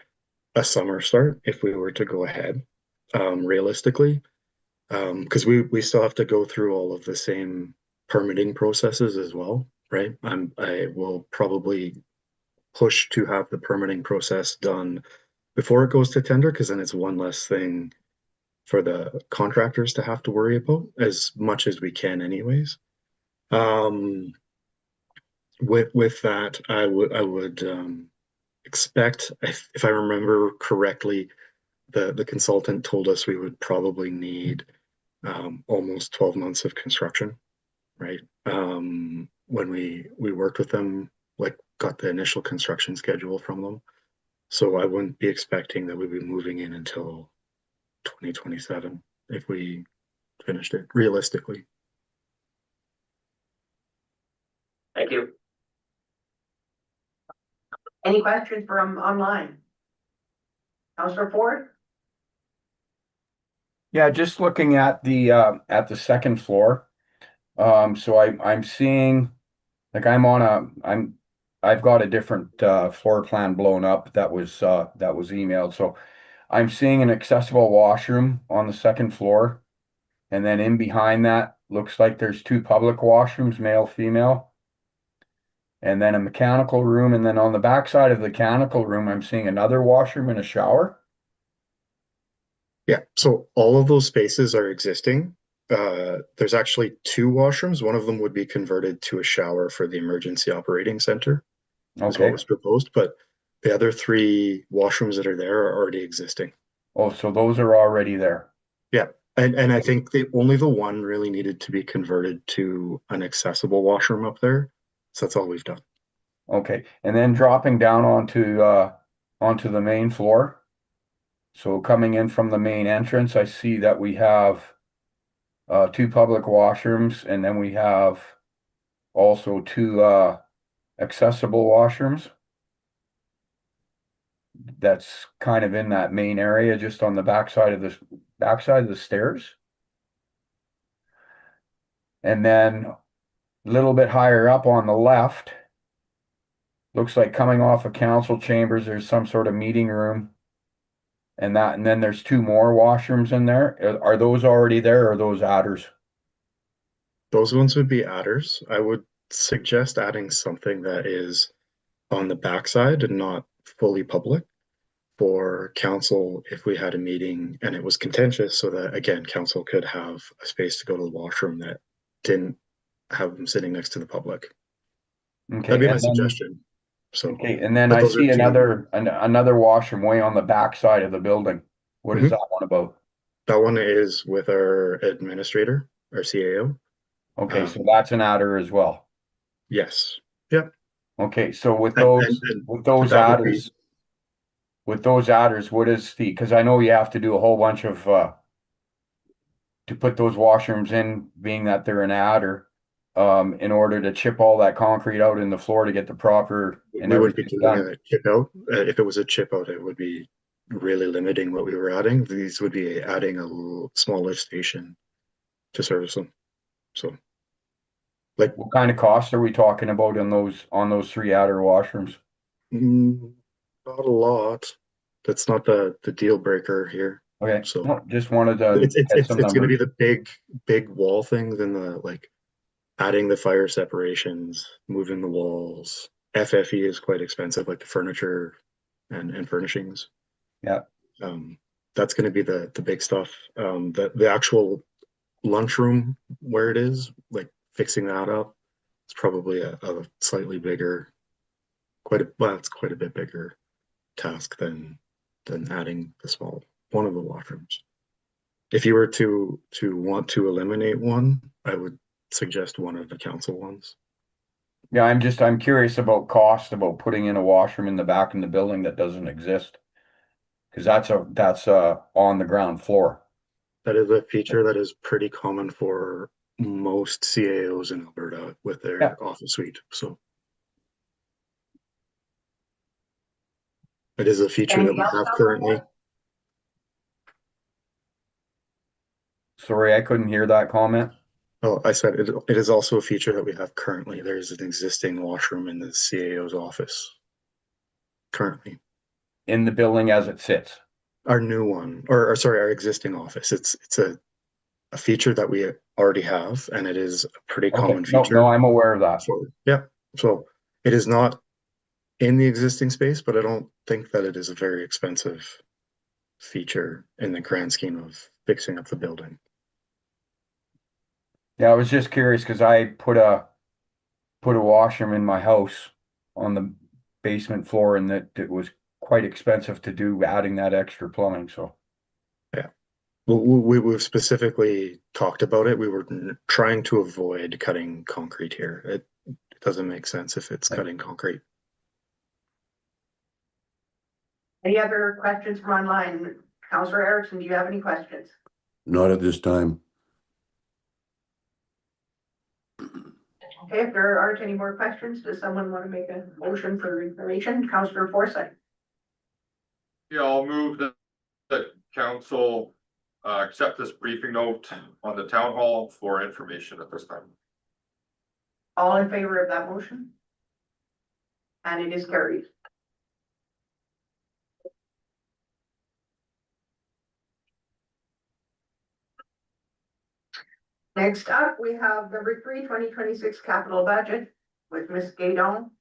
Speaker 11: a summer start if we were to go ahead, realistically. Because we still have to go through all of the same permitting processes as well, right? I will probably push to have the permitting process done before it goes to tender, because then it's one less thing for the contractors to have to worry about, as much as we can anyways. With that, I would expect, if I remember correctly, the consultant told us we would probably need almost 12 months of construction, right? When we worked with them, like got the initial construction schedule from them. So I wouldn't be expecting that we'd be moving in until 2027 if we finished it realistically.
Speaker 4: Thank you.
Speaker 1: Any questions from online? Counselor Ford?
Speaker 5: Yeah, just looking at the second floor. So I'm seeing, like I've got a different floor plan blown up that was emailed. So I'm seeing an accessible washroom on the second floor. And then in behind that, looks like there's two public washrooms, male, female. And then a mechanical room. And then on the back side of the mechanical room, I'm seeing another washroom and a shower.
Speaker 11: Yeah, so all of those spaces are existing. There's actually two washrooms. One of them would be converted to a shower for the emergency operating center, is what
Speaker 5: Okay.
Speaker 11: was proposed, but the other three washrooms that are there are already existing.
Speaker 5: Oh, so those are already there.
Speaker 11: Yeah, and I think only the one really needed to be converted to an accessible washroom up there. So that's all we've done.
Speaker 5: Okay. And then dropping down onto the main floor. So coming in from the main entrance, I see that we have two public washrooms, and then we have also two accessible washrooms. That's kind of in that main area, just on the backside of the stairs. And then a little bit higher up on the left, looks like coming off of council chambers, there's some sort of meeting room. And then there's two more washrooms in there. Are those already there, or are those adders?
Speaker 11: Those ones would be adders. I would suggest adding something that is on the backside and not fully public for council if we had a meeting and it was contentious, so that again, council could have a space to go to the washroom that didn't have them sitting next to the public.
Speaker 5: Okay,
Speaker 11: That'd be my
Speaker 5: and then
Speaker 11: suggestion. So,
Speaker 5: okay, and then
Speaker 11: but
Speaker 5: I
Speaker 11: those are
Speaker 5: see
Speaker 11: two.
Speaker 5: another washroom way on the back side of the building. What is that one about?
Speaker 11: That one is with our administrator, our CAO.
Speaker 5: Okay, so that's an adder as well.
Speaker 11: Yes. Yep.
Speaker 5: Okay, so with
Speaker 11: And-
Speaker 5: those
Speaker 11: and
Speaker 5: with those
Speaker 11: that would be-
Speaker 5: adders, what is the, because I know you have to do a whole bunch of to put those washrooms in, being that they're an adder, in order to chip all that concrete out in the floor to get the proper and
Speaker 11: we would be
Speaker 5: everything
Speaker 11: doing
Speaker 5: done.
Speaker 11: a chip out. If it was a chip out, it would be really limiting what we were adding. These would be adding a small lift station to service them. So, like,
Speaker 5: What kind of costs are we talking about on those three adder washrooms?
Speaker 11: not a lot. That's not the deal breaker here.
Speaker 5: Okay,
Speaker 11: So
Speaker 5: no, just wanted to
Speaker 11: it's
Speaker 5: get some
Speaker 11: going to be
Speaker 5: numbers.
Speaker 11: the big wall things and the like adding the fire separations, moving the walls. FFE is quite expensive, like the furniture and furnishings.
Speaker 5: Yeah.
Speaker 11: That's going to be the big stuff. The actual lunchroom where it is, like fixing that up, it's probably a slightly bigger, it's quite a bit bigger task than adding one of the washrooms. If you were to want to eliminate one, I would suggest one of the council ones.
Speaker 5: Yeah, I'm curious about cost, about putting in a washroom in the back in the building that doesn't exist. Because that's on the ground floor.
Speaker 11: That is a feature that is pretty common for most CAOs in Alberta with their office suite. So it is a feature that we have currently.
Speaker 5: Sorry, I couldn't hear that comment.
Speaker 11: Oh, I said it is also a feature that we have currently. There's an existing washroom in the CAO's office currently.
Speaker 5: In the building as it sits.
Speaker 11: Our new one, or sorry, our existing office. It's a a feature that we already have, and it is a pretty
Speaker 5: Okay,
Speaker 11: common
Speaker 5: no,
Speaker 11: feature.
Speaker 5: I'm aware of that.
Speaker 11: Yeah, so it is not in the existing space, but I don't think that it is a very expensive feature in the grand scheme of fixing up the building.
Speaker 5: Yeah, I was just curious because I put a washroom in my house on the basement floor, and that it was quite expensive to do adding that extra plumbing, so.
Speaker 11: We've specifically talked about it. We were trying to avoid cutting concrete here. It doesn't make sense if it's cutting concrete.
Speaker 1: Any other questions from online? Counselor Erickson, do you have any questions?
Speaker 2: Not at this time.
Speaker 1: Okay, if there aren't any more questions, does someone want to make a motion for information? Counselor Forsyth.
Speaker 6: Yeah, I'll move that council accept this briefing note on the town hall for information at this time.
Speaker 1: All in favor of that motion? And it is carried. Next up, we have number 3, 2026 capital budget with Ms. Gaydon.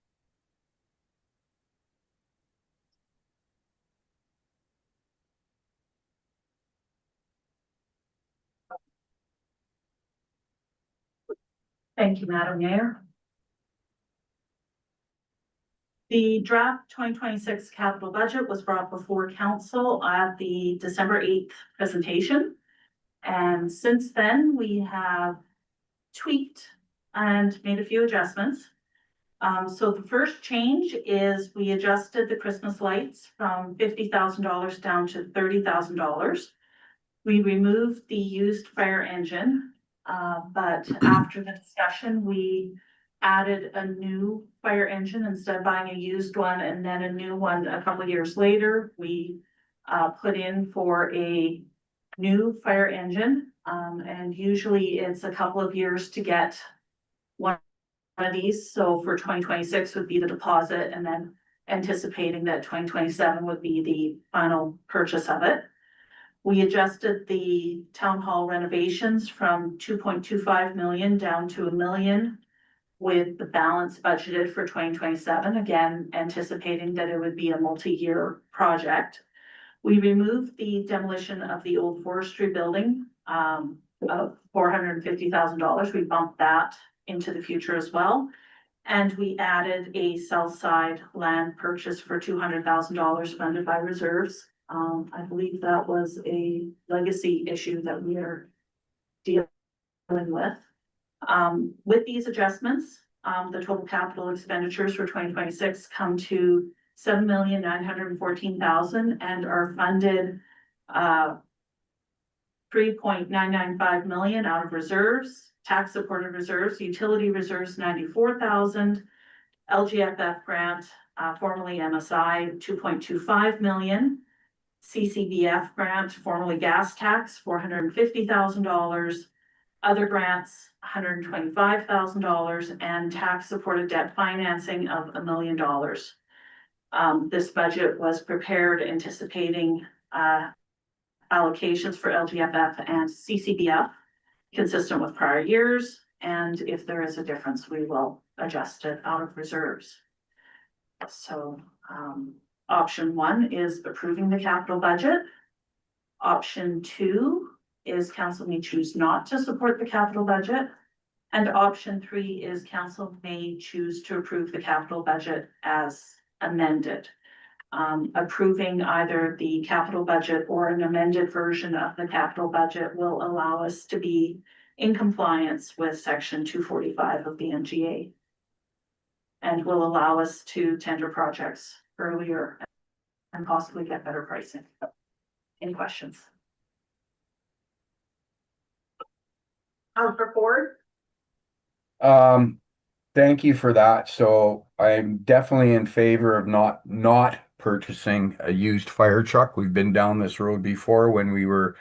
Speaker 9: Thank you, Madam Mayor. The draft 2026 capital budget was brought before council at the December 8th presentation. And since then, we have tweaked and made a few adjustments. So the first change is we adjusted the Christmas lights from $50,000 down to $30,000. We removed the used fire engine, but after the discussion, we added a new fire engine instead of buying a used one and then a new one a couple of years later. We put in for a new fire engine, and usually it's a couple of years to get one of these. So for 2026 would be the deposit, and then anticipating that 2027 would be the final purchase of it. We adjusted the town hall renovations from 2.25 million down to $1 million, with the balance budgeted for 2027, again, anticipating that it would be a multi-year project. We removed the demolition of the old forestry building of $450,000. We bumped that into the future as well. And we added a south side land purchase for $200,000 funded by reserves. I believe that was a legacy issue that we are dealing with. With these adjustments, the total capital expenditures for 2026 come to $7,914,000 and are funded $3.995 million out of reserves, tax supported reserves, utility reserves 94,000, LGFF grant, formerly MSI, 2.25 million, CCBF grant, formerly gas tax, $450,000, other grants, $125,000, and tax supported debt financing of $1 million. This budget was prepared anticipating allocations for LGFF and CCBF consistent with prior years, and if there is a difference, we will adjust it out of reserves. So option 1 is approving the capital budget. Option 2 is council may choose not to support the capital budget. And option 3 is council may choose to approve the capital budget as amended. Approving either the capital budget or an amended version of the capital budget will allow us to be in compliance with section 245 of the MGA. And will allow us to tender projects earlier and possibly get better pricing. Any questions?
Speaker 1: Counselor Ford.
Speaker 5: Thank you for that. So I'm definitely in favor of not purchasing a used fire truck. We've been down this road before when we were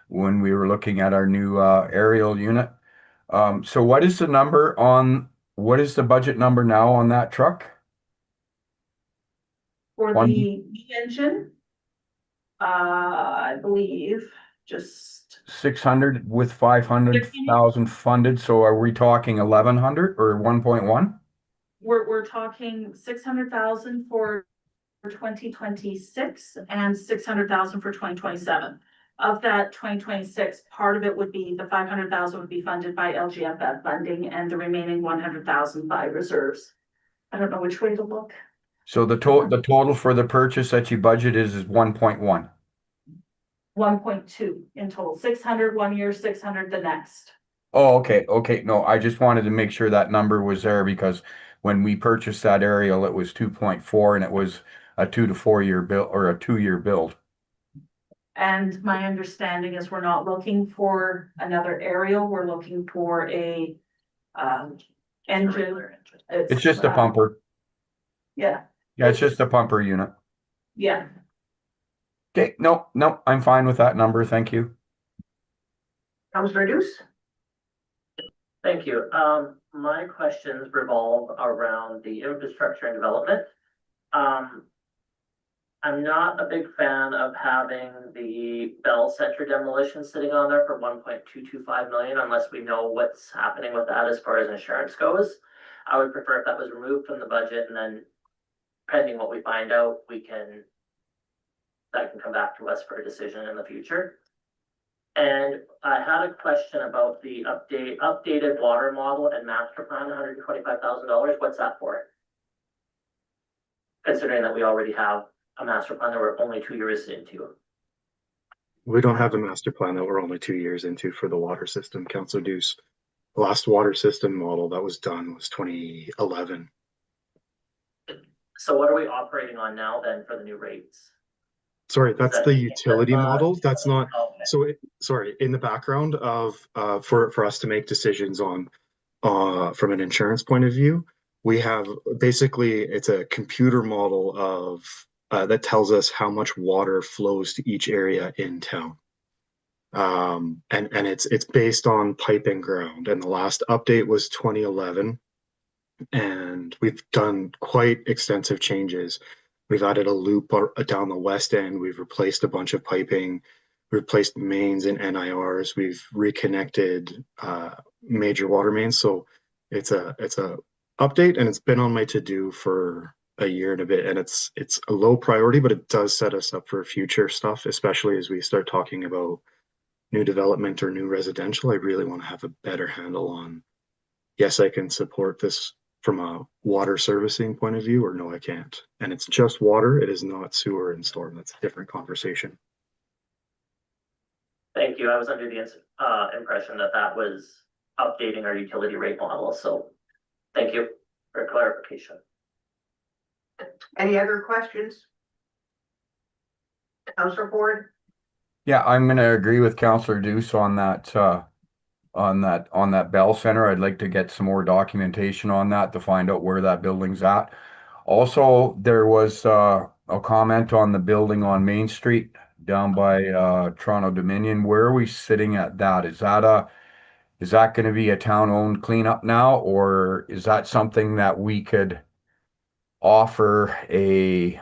Speaker 5: looking at our new aerial unit. So what is the budget number now on that truck?
Speaker 9: For the engine, I believe just,
Speaker 5: 600 with 500,000 funded, so are we talking 1,100 or 1.1?
Speaker 9: we're talking 600,000 for 2026 and 600,000 for 2027. Of that 2026, part of it would be, the 500,000 would be funded by LGFF funding and the remaining 100,000 by reserves. I don't know which way to look.
Speaker 5: So the total for the purchase that you budget is 1.1.
Speaker 9: 1.2 in total, 600 one year, 600 the next.
Speaker 5: Oh, okay. No, I just wanted to make sure that number was there because when we purchased that aerial, it was 2.4 and it was a 2 to 4 year build or a 2-year build.
Speaker 9: And my understanding is we're not looking for another aerial, we're looking for a engine.
Speaker 5: It's just a pumper.
Speaker 9: Yeah,
Speaker 5: Yeah, it's just a pumper unit.
Speaker 9: yeah.
Speaker 5: Okay, no, I'm fine with that number. Thank you.
Speaker 1: Councillor Deuce?
Speaker 4: Thank you. My questions revolve around the infrastructure and development. I'm not a big fan of having the Bell Center demolition sitting on there for 1.225 million unless we know what's happening with that as far as insurance goes. I would prefer if that was removed from the budget and then pending what we find out, that can come back to us for a decision in the future. And I had a question about the updated water model and master plan, $125,000. What's that for? Considering that we already have a master plan that we're only 2 years into.
Speaker 11: We don't have a master plan that we're only 2 years into for the water system, Councillor Deuce. The last water system model that was done was 2011.
Speaker 4: So what are we operating on now then for the new rates?
Speaker 11: Sorry, that's the utility model. That's not,
Speaker 4: Okay.
Speaker 11: so sorry, in the background of, for us to make decisions on, from an insurance point of view, we have, basically, it's a computer model of, that tells us how much water flows to each area in town. And it's based on pipe and ground, and the last update was 2011. And we've done quite extensive changes. We've added a loop down the west end. We've replaced a bunch of piping, replaced mains and NIRs. We've reconnected major water mains. So it's a update, and it's been on my to-do for a year and a bit. And it's a low priority, but it does set us up for future stuff, especially as we start talking about new development or new residential. I really want to have a better handle on, yes, I can support this from a water servicing point of view, or no, I can't. And it's just water. It is not sewer and storm. That's a different conversation.
Speaker 4: Thank you. I was under the impression that that was updating our utility rate model. So thank you for clarification.
Speaker 1: Any other questions? Councillor Ford?
Speaker 5: Yeah, I'm gonna agree with Councillor Deuce on that Bell Center. I'd like to get some more documentation on that to find out where that building's at. Also, there was a comment on the building on Main Street down by Toronto Dominion. Where are we sitting at that? Is that going to be a town-owned cleanup now, or is that something that we could offer a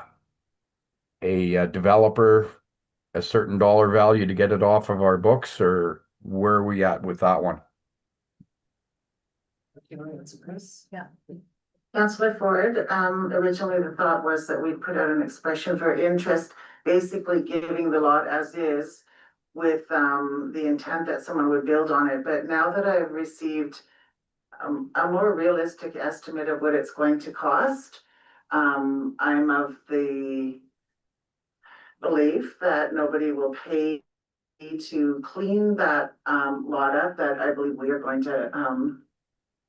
Speaker 5: developer a certain dollar value to get it off of our books, or where are we at with that one?
Speaker 3: Yeah. Councillor Ford, originally the thought was that we'd put out an expression for interest, basically giving the lot as is with the intent that someone would build on it. But now that I've received a more realistic estimate of what it's going to cost, I'm of the belief that nobody will pay to clean that lot up, that I believe we are going to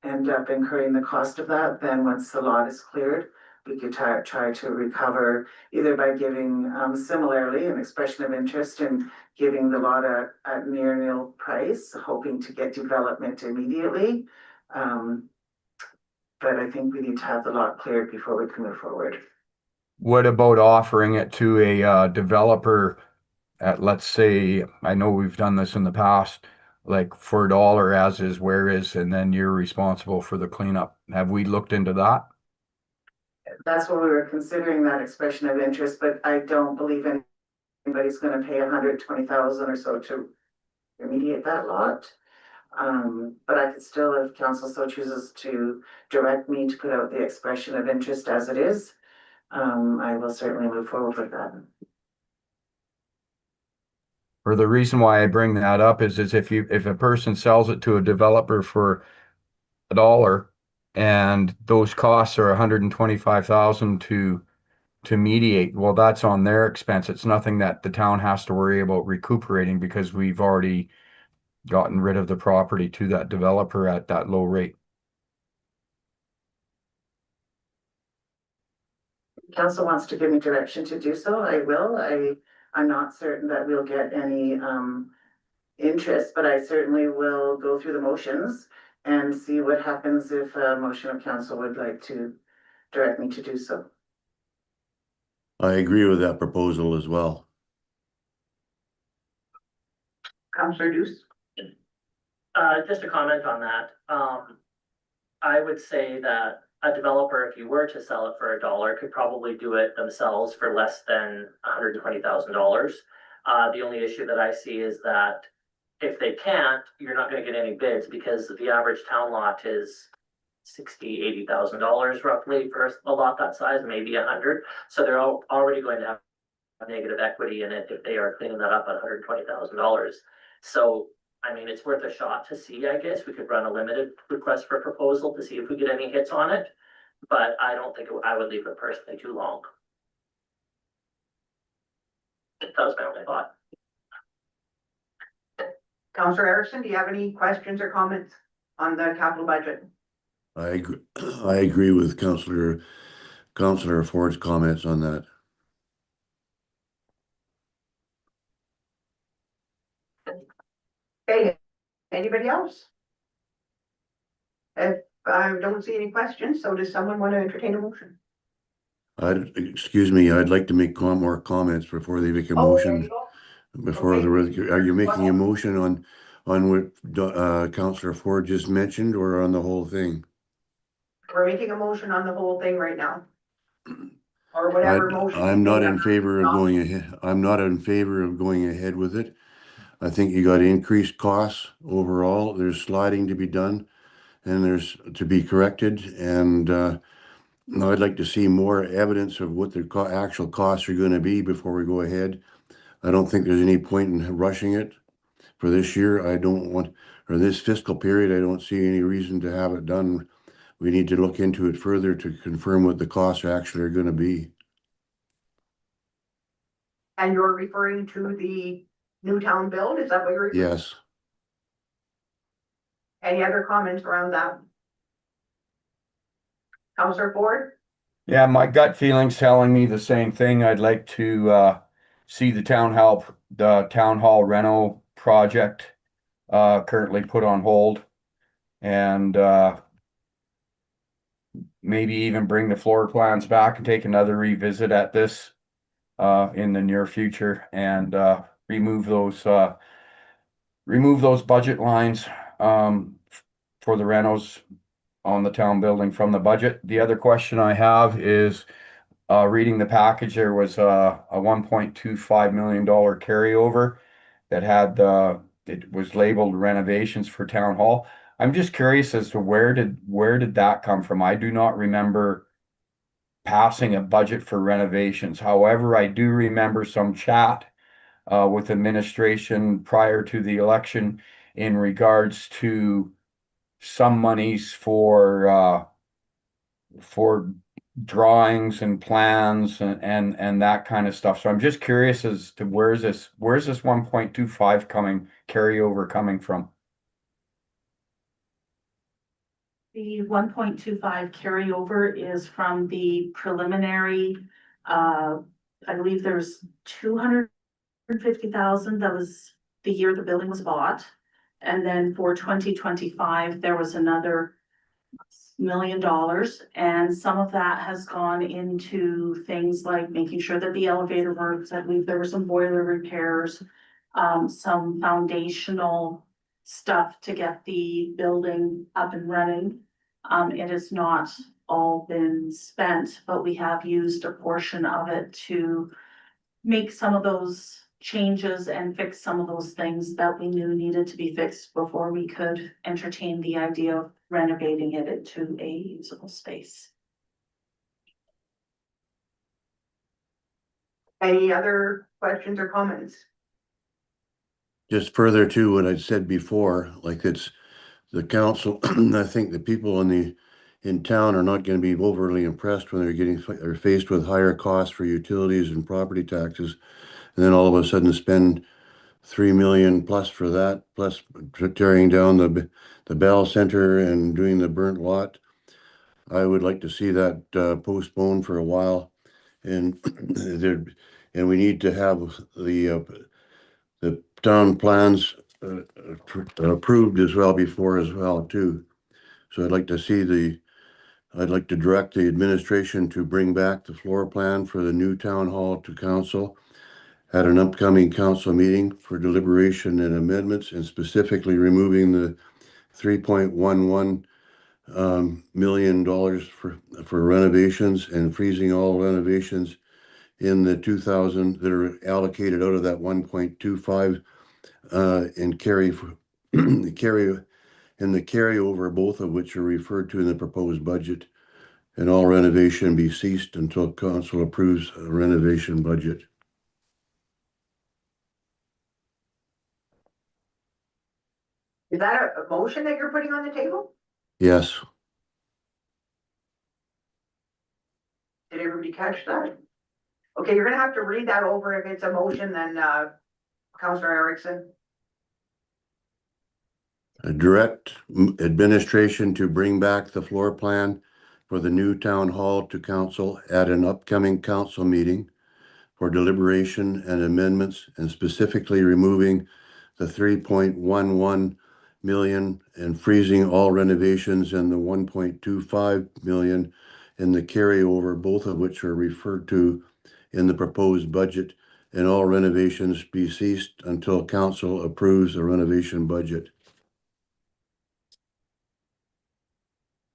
Speaker 3: end up incurring the cost of that. Then once the lot is cleared, we could try to recover either by giving similarly an expression of interest and giving the lot at near nil price, hoping to get development immediately. But I think we need to have the lot cleared before we can move forward.
Speaker 5: What about offering it to a developer at, let's say, I know we've done this in the past, like for $1 as is, where is, and then you're responsible for the cleanup. Have we looked into that?
Speaker 3: That's what we were considering, that expression of interest, but I don't believe anybody's gonna pay 120,000 or so to remediate that lot. But I could still, if council so chooses to direct me to put out the expression of interest as it is, I will certainly move forward with that.
Speaker 5: Or the reason why I bring that up is if a person sells it to a developer for $1 and those costs are 125,000 to mediate, well, that's on their expense. It's nothing that the town has to worry about recuperating because we've already gotten rid of the property to that developer at that low rate.
Speaker 3: Council wants to give me direction to do so, I will. I'm not certain that we'll get any interest, but I certainly will go through the motions and see what happens if a motion of council would like to direct me to do so.
Speaker 2: I agree with that proposal as well.
Speaker 1: Counselor Deuce?
Speaker 4: Just a comment on that. I would say that a developer, if you were to sell it for $1, could probably do it themselves for less than $120,000. The only issue that I see is that if they can't, you're not gonna get any bids because the average town lot is $60,000-$80,000 roughly for a lot that size, maybe 100. So they're already going to have negative equity in it if they are cleaning that up at $120,000. So, I mean, it's worth a shot to see, I guess. We could run a limited request for proposal to see if we get any hits on it. But I don't think I would leave it personally too long. That was my only thought.
Speaker 1: Counselor Erickson, do you have any questions or comments on the capital budget?
Speaker 2: I agree with Councillor Ford's comments on that.
Speaker 1: Okay, anybody else? If I don't see any questions, so does someone want to entertain a motion?
Speaker 2: Excuse me, I'd like to make more comments before they make a
Speaker 1: Oh, there
Speaker 2: motion.
Speaker 1: you go.
Speaker 2: Before are you making a motion on what Councillor Ford just mentioned or on the whole thing?
Speaker 1: We're making a motion on the whole thing right now. Or whatever motion.
Speaker 2: I'm not in favor of going ahead. I'm not in favor of going ahead with it. I think you got increased costs overall. There's sliding to be done and there's to be corrected. And I'd like to see more evidence of what the actual costs are going to be before we go ahead. I don't think there's any point in rushing it for this year. Or this fiscal period, I don't see any reason to have it done. We need to look into it further to confirm what the costs actually are going to be.
Speaker 1: And you're referring to the Newtown build, is that what you're?
Speaker 2: Yes.
Speaker 1: Any other comments around that? Counselor Ford?
Speaker 5: Yeah, my gut feeling's telling me the same thing. I'd like to see the town hall reno project currently put on hold and maybe even bring the floor plans back and take another revisit at this in the near future and remove those budget lines for the renos on the town building from the budget. The other question I have is reading the package, there was a $1.25 million carryover that had it was labeled renovations for town hall. I'm just curious as to where did that come from? I do not remember passing a budget for renovations. However, I do remember some chat with administration prior to the election in regards to some monies for drawings and plans and that kind of stuff. So I'm just curious as to where's this 1.25 carryover coming from?
Speaker 9: The 1.25 carryover is from the preliminary, I believe there's 250,000, that was the year the building was bought. And then for 2025, there was another $1 million, and some of that has gone into things like making sure that the elevator works. I believe there were some boiler repairs, some foundational stuff to get the building up and running. It has not all been spent, but we have used a portion of it to make some of those changes and fix some of those things that we knew needed to be fixed before we could entertain the idea of renovating it into a usable space.
Speaker 1: Any other questions or comments?
Speaker 2: Just further to what I said before, like it's the council, I think the people in town are not gonna be overly impressed when they're faced with higher costs for utilities and property taxes. And then all of a sudden spend 3 million plus for that, plus tearing down the Bell Center and doing the burnt lot. I would like to see that postponed for a while. And there, and we need to have the town plans approved as well before as well too. So I'd like to direct the administration to bring back the floor plan for the new town hall to council at an upcoming council meeting for deliberation and amendments, and specifically removing the $3.11 million for renovations and freezing all renovations in the 2000 that are allocated out of that 1.25 and carry and the carryover, both of which are referred to in the proposed budget, and all renovation be ceased until council approves a renovation budget.
Speaker 1: Is that a motion that you're putting on the table?
Speaker 2: Yes.
Speaker 1: Did everybody catch that? Okay, you're gonna have to read that over. If it's a motion, then Councillor Erickson.
Speaker 2: Direct administration to bring back the floor plan for the new town hall to council at an upcoming council meeting for deliberation and amendments, and specifically removing the 3.11 million and freezing all renovations and the 1.25 million in the carryover, both of which are referred to in the proposed budget, and all renovations be ceased until council approves the renovation budget.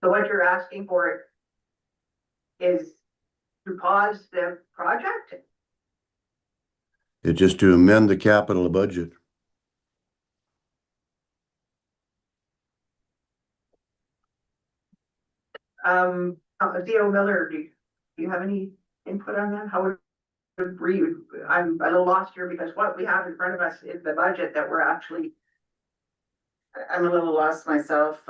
Speaker 1: So what you're asking for is to pause the project?
Speaker 2: It's just to amend the capital budget.
Speaker 1: Theo Miller, do you have any input on that? How would you, I'm a little lost here because what we have in front of us is the budget that we're actually.
Speaker 3: I'm a little lost myself,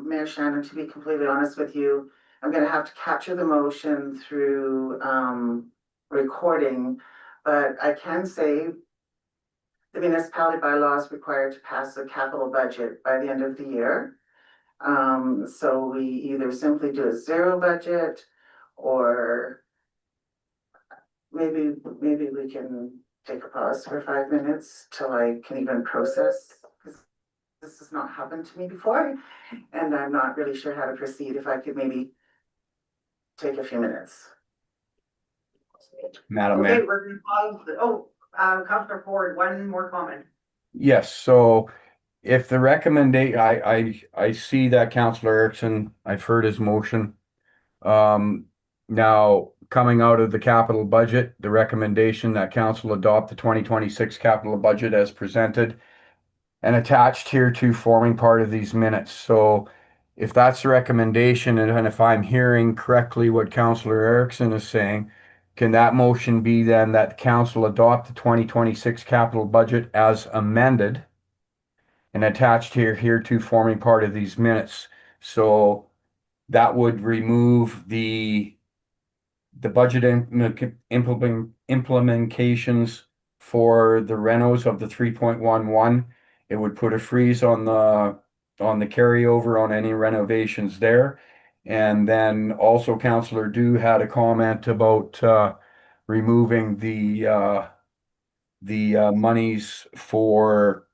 Speaker 3: Mayor Shannon, to be completely honest with you. I'm gonna have to capture the motion through, recording, but I can say the municipality bylaw is required to pass a capital budget by the end of the year. So we either simply do a zero budget, or maybe we can take a pause for 5 minutes till I can even process. This has not happened to me before, and I'm not really sure how to proceed. If I could maybe take a few minutes.
Speaker 5: Madam
Speaker 1: Okay,
Speaker 5: Mayor.
Speaker 1: we're gonna pause. Councillor Ford, one more comment.
Speaker 5: Yes, so if the recommendation, I see that Councillor Erickson, I've heard his motion. Now, coming out of the capital budget, the recommendation that council adopt the 2026 capital budget as presented and attached here to forming part of these minutes. So if that's the recommendation, and if I'm hearing correctly what Councillor Erickson is saying, can that motion be then that council adopt the 2026 capital budget as amended and attached here to forming part of these minutes? So that would remove the budget implementations for the renos of the 3.11. It would put a freeze on the carryover on any renovations there. And then also Councillor Dew had a comment about removing the monies for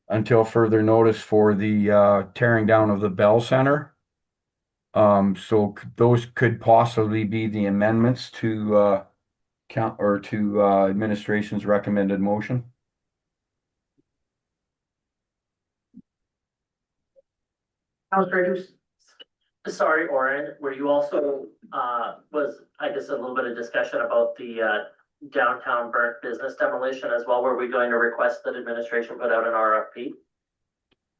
Speaker 5: until further notice for the tearing down of the Bell Center. So those could possibly be the amendments to administration's recommended motion.
Speaker 1: Councillor Duce.
Speaker 4: Sorry, Oren, were you also, was, I guess, a little bit of discussion about the downtown burnt business demolition as well? Were we going to request that administration put out an RFP?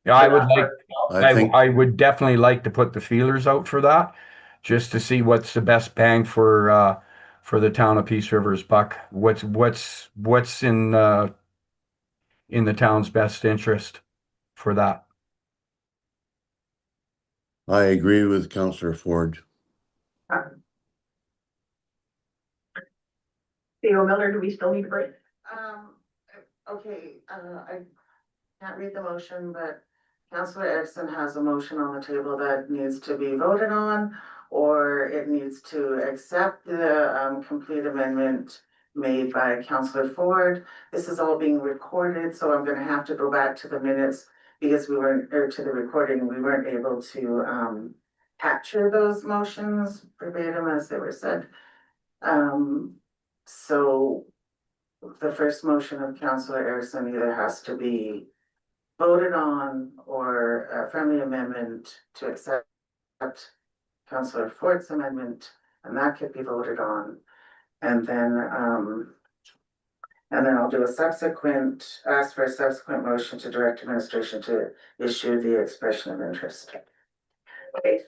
Speaker 5: Yeah, I
Speaker 4: for
Speaker 5: would
Speaker 4: that
Speaker 5: like,
Speaker 4: part as well?
Speaker 2: I think,
Speaker 5: I would definitely like to put the feelers out for that, just to see what's the best bang for the town of Peace River's buck. What's in the town's best interest for that.
Speaker 2: I agree with Councillor Ford.
Speaker 1: Theo Miller, do we still need a break?
Speaker 3: Okay, I can't read the motion, but Councillor Erickson has a motion on the table that needs to be voted on, or it needs to accept the complete amendment made by Councillor Ford. This is all being recorded, so I'm gonna have to go back to the minutes because we weren't, or to the recording, we weren't able to capture those motions verbatim as they were said. So the first motion of Councillor Erickson either has to be voted on or a friendly amendment to accept Councillor Ford's amendment, and that could be voted on. And then I'll do a subsequent, ask for a subsequent motion to direct administration to issue the expression of interest.
Speaker 1: Okay.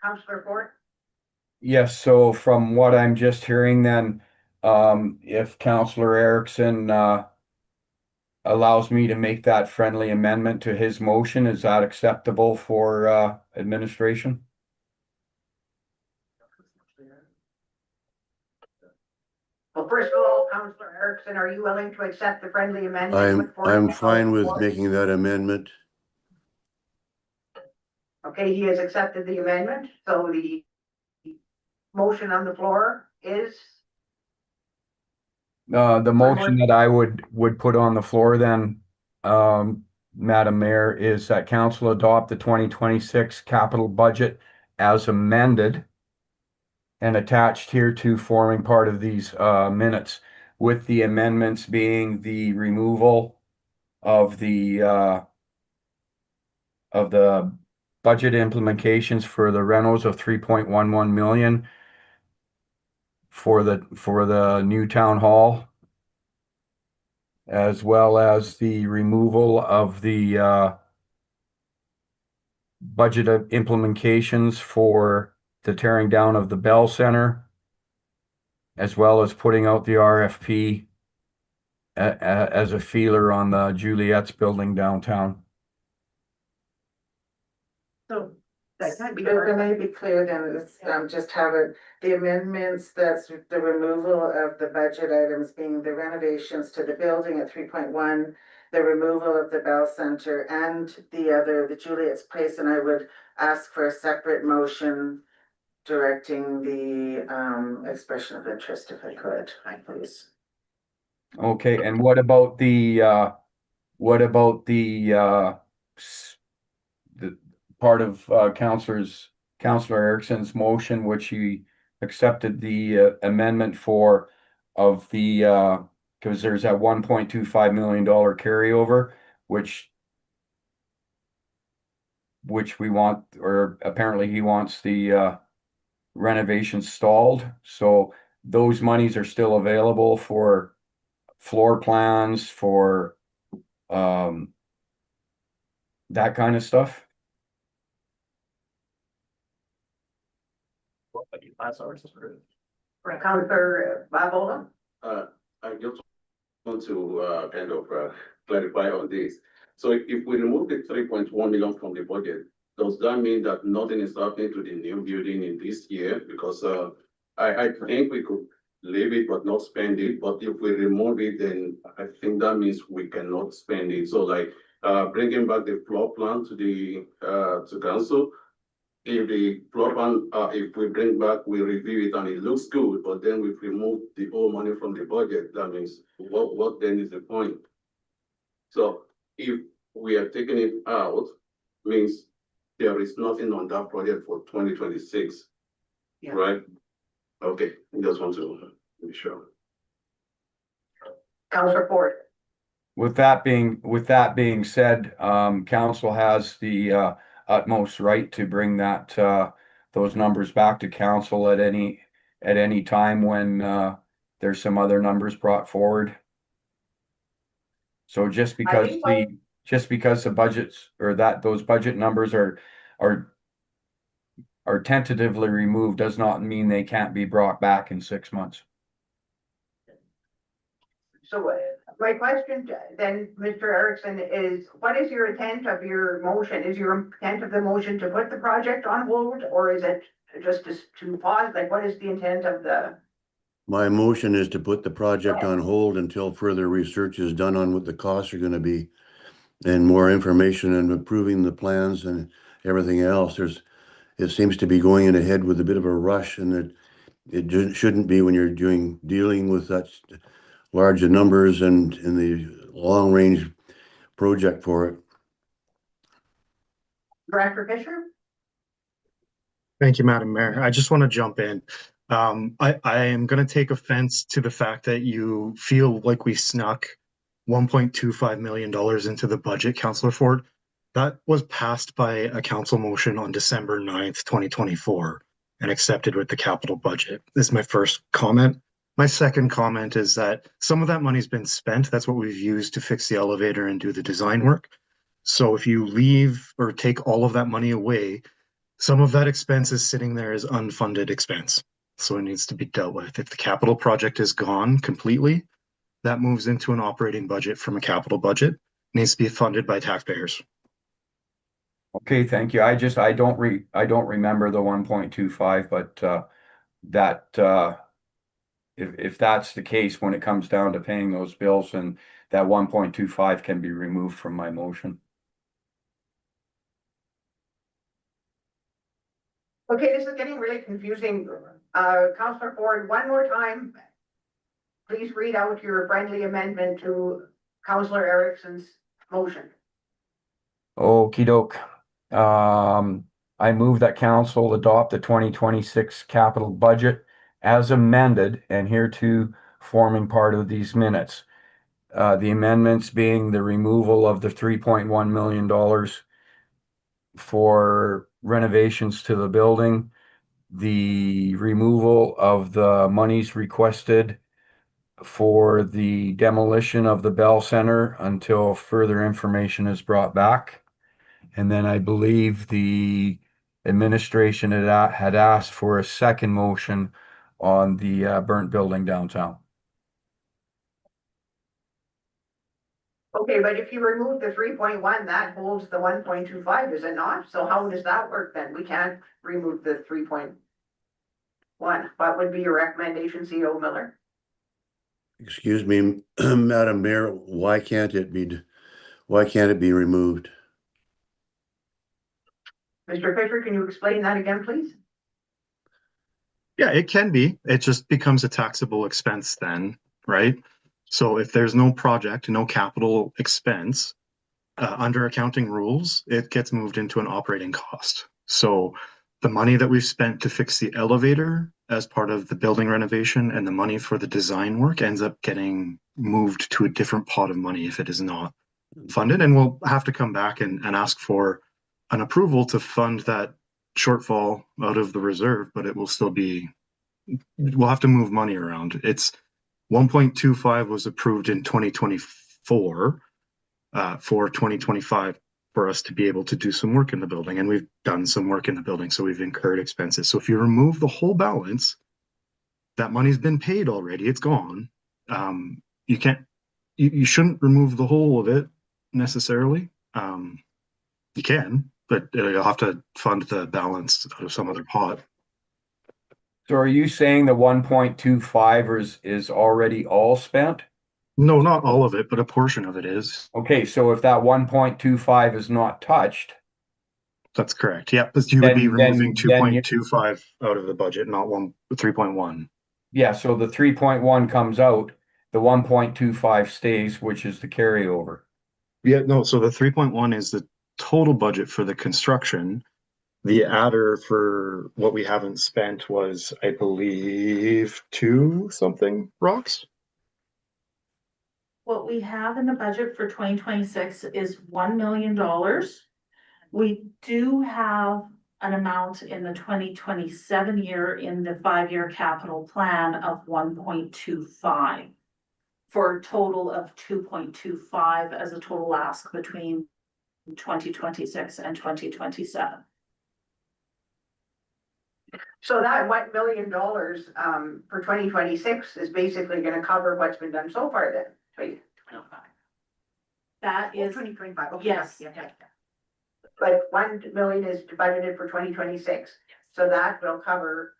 Speaker 1: Councillor Ford?
Speaker 5: Yes, so from what I'm just hearing then, if Councillor Erickson allows me to make that friendly amendment to his motion, is that acceptable for administration?
Speaker 1: Well, first of all, Councillor Erickson, are you willing to accept the friendly amendment?
Speaker 2: I'm fine with making that amendment.
Speaker 1: Okay, he has accepted the amendment, so the motion on the floor is,
Speaker 5: The motion that I would put on the floor then, Madam Mayor, is that council adopt the 2026 capital budget as amended and attached here to forming part of these minutes, with the amendments being the removal of the budget implementations for the rentals of 3.11 million for the new town hall, as well as the removal of the budget of implementations for the tearing down of the Bell Center, as well as putting out the RFP as a feeler on the Juliet's building downtown.
Speaker 1: so that can't be.
Speaker 3: Let me be clear then, it's, just have it, the amendments, that's the removal of the budget items being the renovations to the building at 3.1, the removal of the Bell Center and the Juliet's Place, and I would ask for a separate motion directing the expression of interest if I could, please.
Speaker 5: Okay, and what about the part of Councillor Erickson's motion, which he accepted the amendment for of the because there's that $1.25 million carryover, which we want, or apparently he wants the renovation stalled. So those monies are still available for floor plans, for that kind of stuff.
Speaker 1: Councillor Babola?
Speaker 8: I just want to clarify on this. So if we remove the 3.1 million from the budget, does that mean that nothing is happening to the new building in this year? Because I think we could leave it but not spend it. But if we remove it, then I think that means we cannot spend it. So like bringing back the floor plan to the to council. If the floor plan, if we bring back, we review it and it looks good, but then we've removed the whole money from the budget, that means what then is the point? So if we are taking it out, means there is nothing on that project for 2026,
Speaker 1: Yeah.
Speaker 8: right? Okay, I just want to be sure.
Speaker 1: Councillor Ford?
Speaker 5: With that being said, council has the utmost right to bring that those numbers back to council at at any time when, there's some other numbers brought forward. So just because
Speaker 1: think
Speaker 5: the budgets or those budget numbers are tentatively removed does not mean they can't be brought back in 6 months.
Speaker 1: So my question then, Mr. Erickson, is what is your intent of your motion? Is your intent of the motion to put the project on hold, or is it just to pause? Like, what is the intent of the?
Speaker 2: My motion is to put the project on hold until further research is done on what the costs are gonna be. And more information and improving the plans and everything else. It seems to be going in ahead with a bit of a rush, and shouldn't be when you're dealing with such large numbers and in the long range project for it.
Speaker 1: Director Fisher?
Speaker 11: Thank you, Madam Mayor. I just want to jump in. I am going to take offense to the fact that you feel like we snuck $1.25 million into the budget, Councillor Ford. That was passed by a council motion on December 9th, 2024, and accepted with the capital budget. This is my first comment. My second comment is that some of that money's been spent. That's what we've used to fix the elevator and do the design work. So if you leave or take all of that money away, some of that expense is sitting there as unfunded expense. So it needs to be dealt with. If the capital project is gone completely, that moves into an operating budget from a capital budget. It needs to be funded by taxpayers.
Speaker 5: Okay, thank you. I don't remember the 1.25, but if that's the case, when it comes down to paying those bills, and that 1.25 can be removed from my motion.
Speaker 1: Okay, this is getting really confusing. Councillor Ford, one more time. Please read out your friendly amendment to Councillor Erickson's motion.
Speaker 5: Okey doke. I move that council adopt the 2026 capital budget as amended and hereto forming part of these minutes. The amendments being the removal of the $3.1 million for renovations to the building, the removal of the monies requested for the demolition of the Bell Center until further information is brought back. And then I believe the administration had asked for a second motion on the burnt building downtown.
Speaker 1: Okay, but if you remove the 3.1, that holds the 1.25, is it not? So how does that work then? We can't remove the 3.1. What would be your recommendation, CEO Miller?
Speaker 2: Excuse me, Madam Mayor, why can't it be removed?
Speaker 1: Mr. Fisher, can you explain that again, please?
Speaker 11: Yeah, it can be. It just becomes a taxable expense then, right? So if there's no project, no capital expense, under accounting rules, it gets moved into an operating cost. So the money that we've spent to fix the elevator as part of the building renovation and the money for the design work ends up getting moved to a different pot of money if it is not funded. And we'll have to come back and ask for an approval to fund that shortfall out of the reserve, but it will still be, we'll have to move money around. It's 1.25 was approved in 2024 for 2025 for us to be able to do some work in the building, and we've done some work in the building, so we've incurred expenses. So if you remove the whole balance, that money's been paid already, it's gone. You shouldn't remove the whole of it necessarily. You can, but you'll have to fund the balance out of some other pot.
Speaker 5: So are you saying the 1.25 is already all spent?
Speaker 11: No, not all of it, but a portion of it is.
Speaker 5: Okay, so if that 1.25 is not touched,
Speaker 11: that's correct. Yeah, but you would be removing
Speaker 5: then
Speaker 11: 2.25 out of the budget, not 3.1.
Speaker 5: Yeah, so the 3.1 comes out, the 1.25 stays, which is the carryover.
Speaker 11: Yeah, no, so the 3.1 is the total budget for the construction. The adder for what we haven't spent was, I believe, 2 something rocks.
Speaker 9: What we have in the budget for 2026 is $1 million. We do have an amount in the 2027 year in the 5-year capital plan of 1.25. For a total of 2.25 as a total ask between 2026 and 2027.
Speaker 1: So that $1 million, for 2026 is basically gonna cover what's been done so far then? Wait,
Speaker 9: That is,
Speaker 1: 2025, okay.
Speaker 9: yes.
Speaker 1: Yeah, yeah, yeah. But 1 million is budgeted for 2026, so that will cover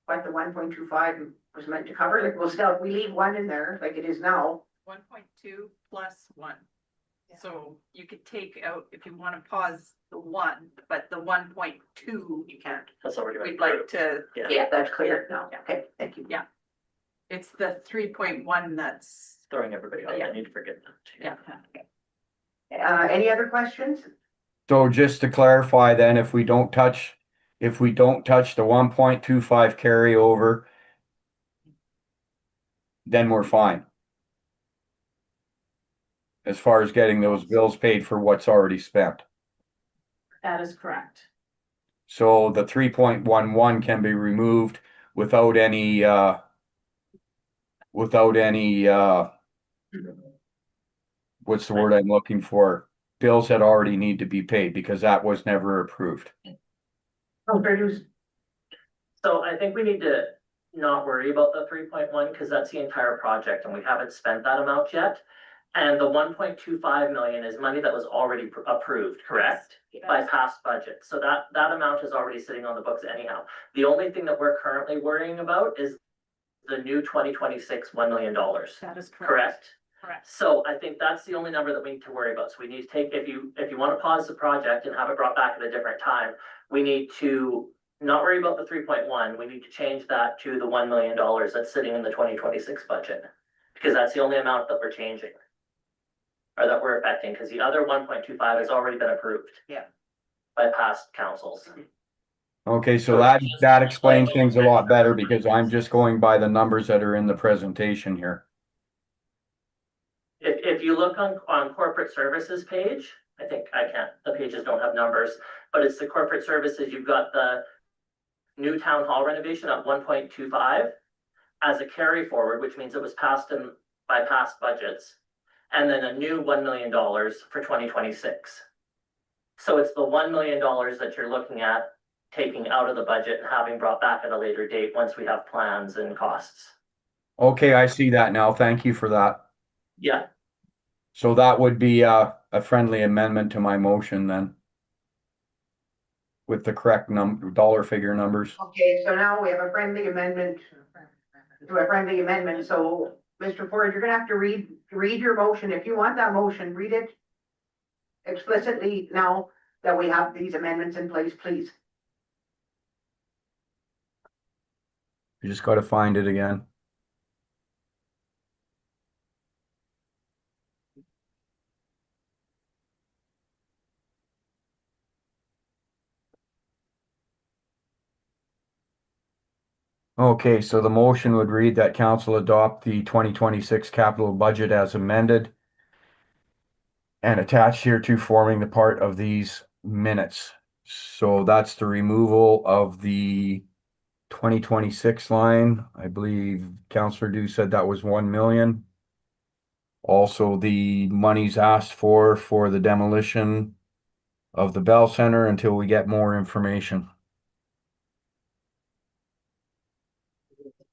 Speaker 1: what the 1.25 was meant to cover, like, we'll still, if we leave one in there like it is now.
Speaker 10: 1.2 plus 1. So you could take out, if you want to pause the 1, but the 1.2, you can't.
Speaker 4: That's already been
Speaker 10: We'd like
Speaker 4: approved.
Speaker 10: to,
Speaker 4: Yeah,
Speaker 1: That's clear now,
Speaker 10: Yeah.
Speaker 1: okay, thank you.
Speaker 10: Yeah. it's the 3.1 that's,
Speaker 4: throwing everybody off,
Speaker 10: Yeah.
Speaker 4: I need to forget that too.
Speaker 10: yeah.
Speaker 1: Any other questions?
Speaker 5: So just to clarify then, if we don't touch the 1.25 carryover, then we're fine. As far as getting those bills paid for what's already spent.
Speaker 9: That is correct.
Speaker 5: So the 3.11 can be removed without any what's the word I'm looking for? Bills that already need to be paid because that was never approved.
Speaker 1: Produce.
Speaker 4: So I think we need to not worry about the 3.1 because that's the entire project and we haven't spent that amount yet. And the 1.25 million is money that was already approved, correct? By past budget. So that amount is already sitting on the books anyhow. The only thing that we're currently worrying about is the new 2026 $1 million,
Speaker 9: That is correct.
Speaker 4: correct?
Speaker 9: Correct.
Speaker 4: So I think that's the only number that we need to worry about. So we need to take, if you want to pause the project and have it brought back at a different time, we need to not worry about the 3.1. We need to change that to the $1 million that's sitting in the 2026 budget. Because that's the only amount that we're changing. Or that we're affecting, because the other 1.25 has already been approved.
Speaker 1: Yeah.
Speaker 4: By past councils.
Speaker 5: Okay, so that explains things a lot better because I'm just going by the numbers that are in the presentation here.
Speaker 4: If you look on corporate services page, the pages don't have numbers, but it's the corporate services, you've got the new town hall renovation at 1.25 as a carry forward, which means it was passed by past budgets. And then a new $1 million for 2026. So it's the $1 million that you're looking at taking out of the budget and having brought back at a later date once we have plans and costs.
Speaker 5: Okay, I see that now. Thank you for that.
Speaker 4: Yeah,
Speaker 5: So that would be a friendly amendment to my motion then. With the correct dollar figure numbers.
Speaker 1: Okay, so now we have a friendly amendment. To a friendly amendment, so Mr. Ford, you're gonna have to read your motion. If you want that motion, read it explicitly now that we have these amendments in place, please.
Speaker 5: You just got to find it again. Okay, so the motion would read that council adopt the 2026 capital budget as amended and attached here to forming the part of these minutes. So that's the removal of the 2026 line. I believe Councillor Dew said that was 1 million. Also, the monies asked for the demolition of the Bell Center until we get more information.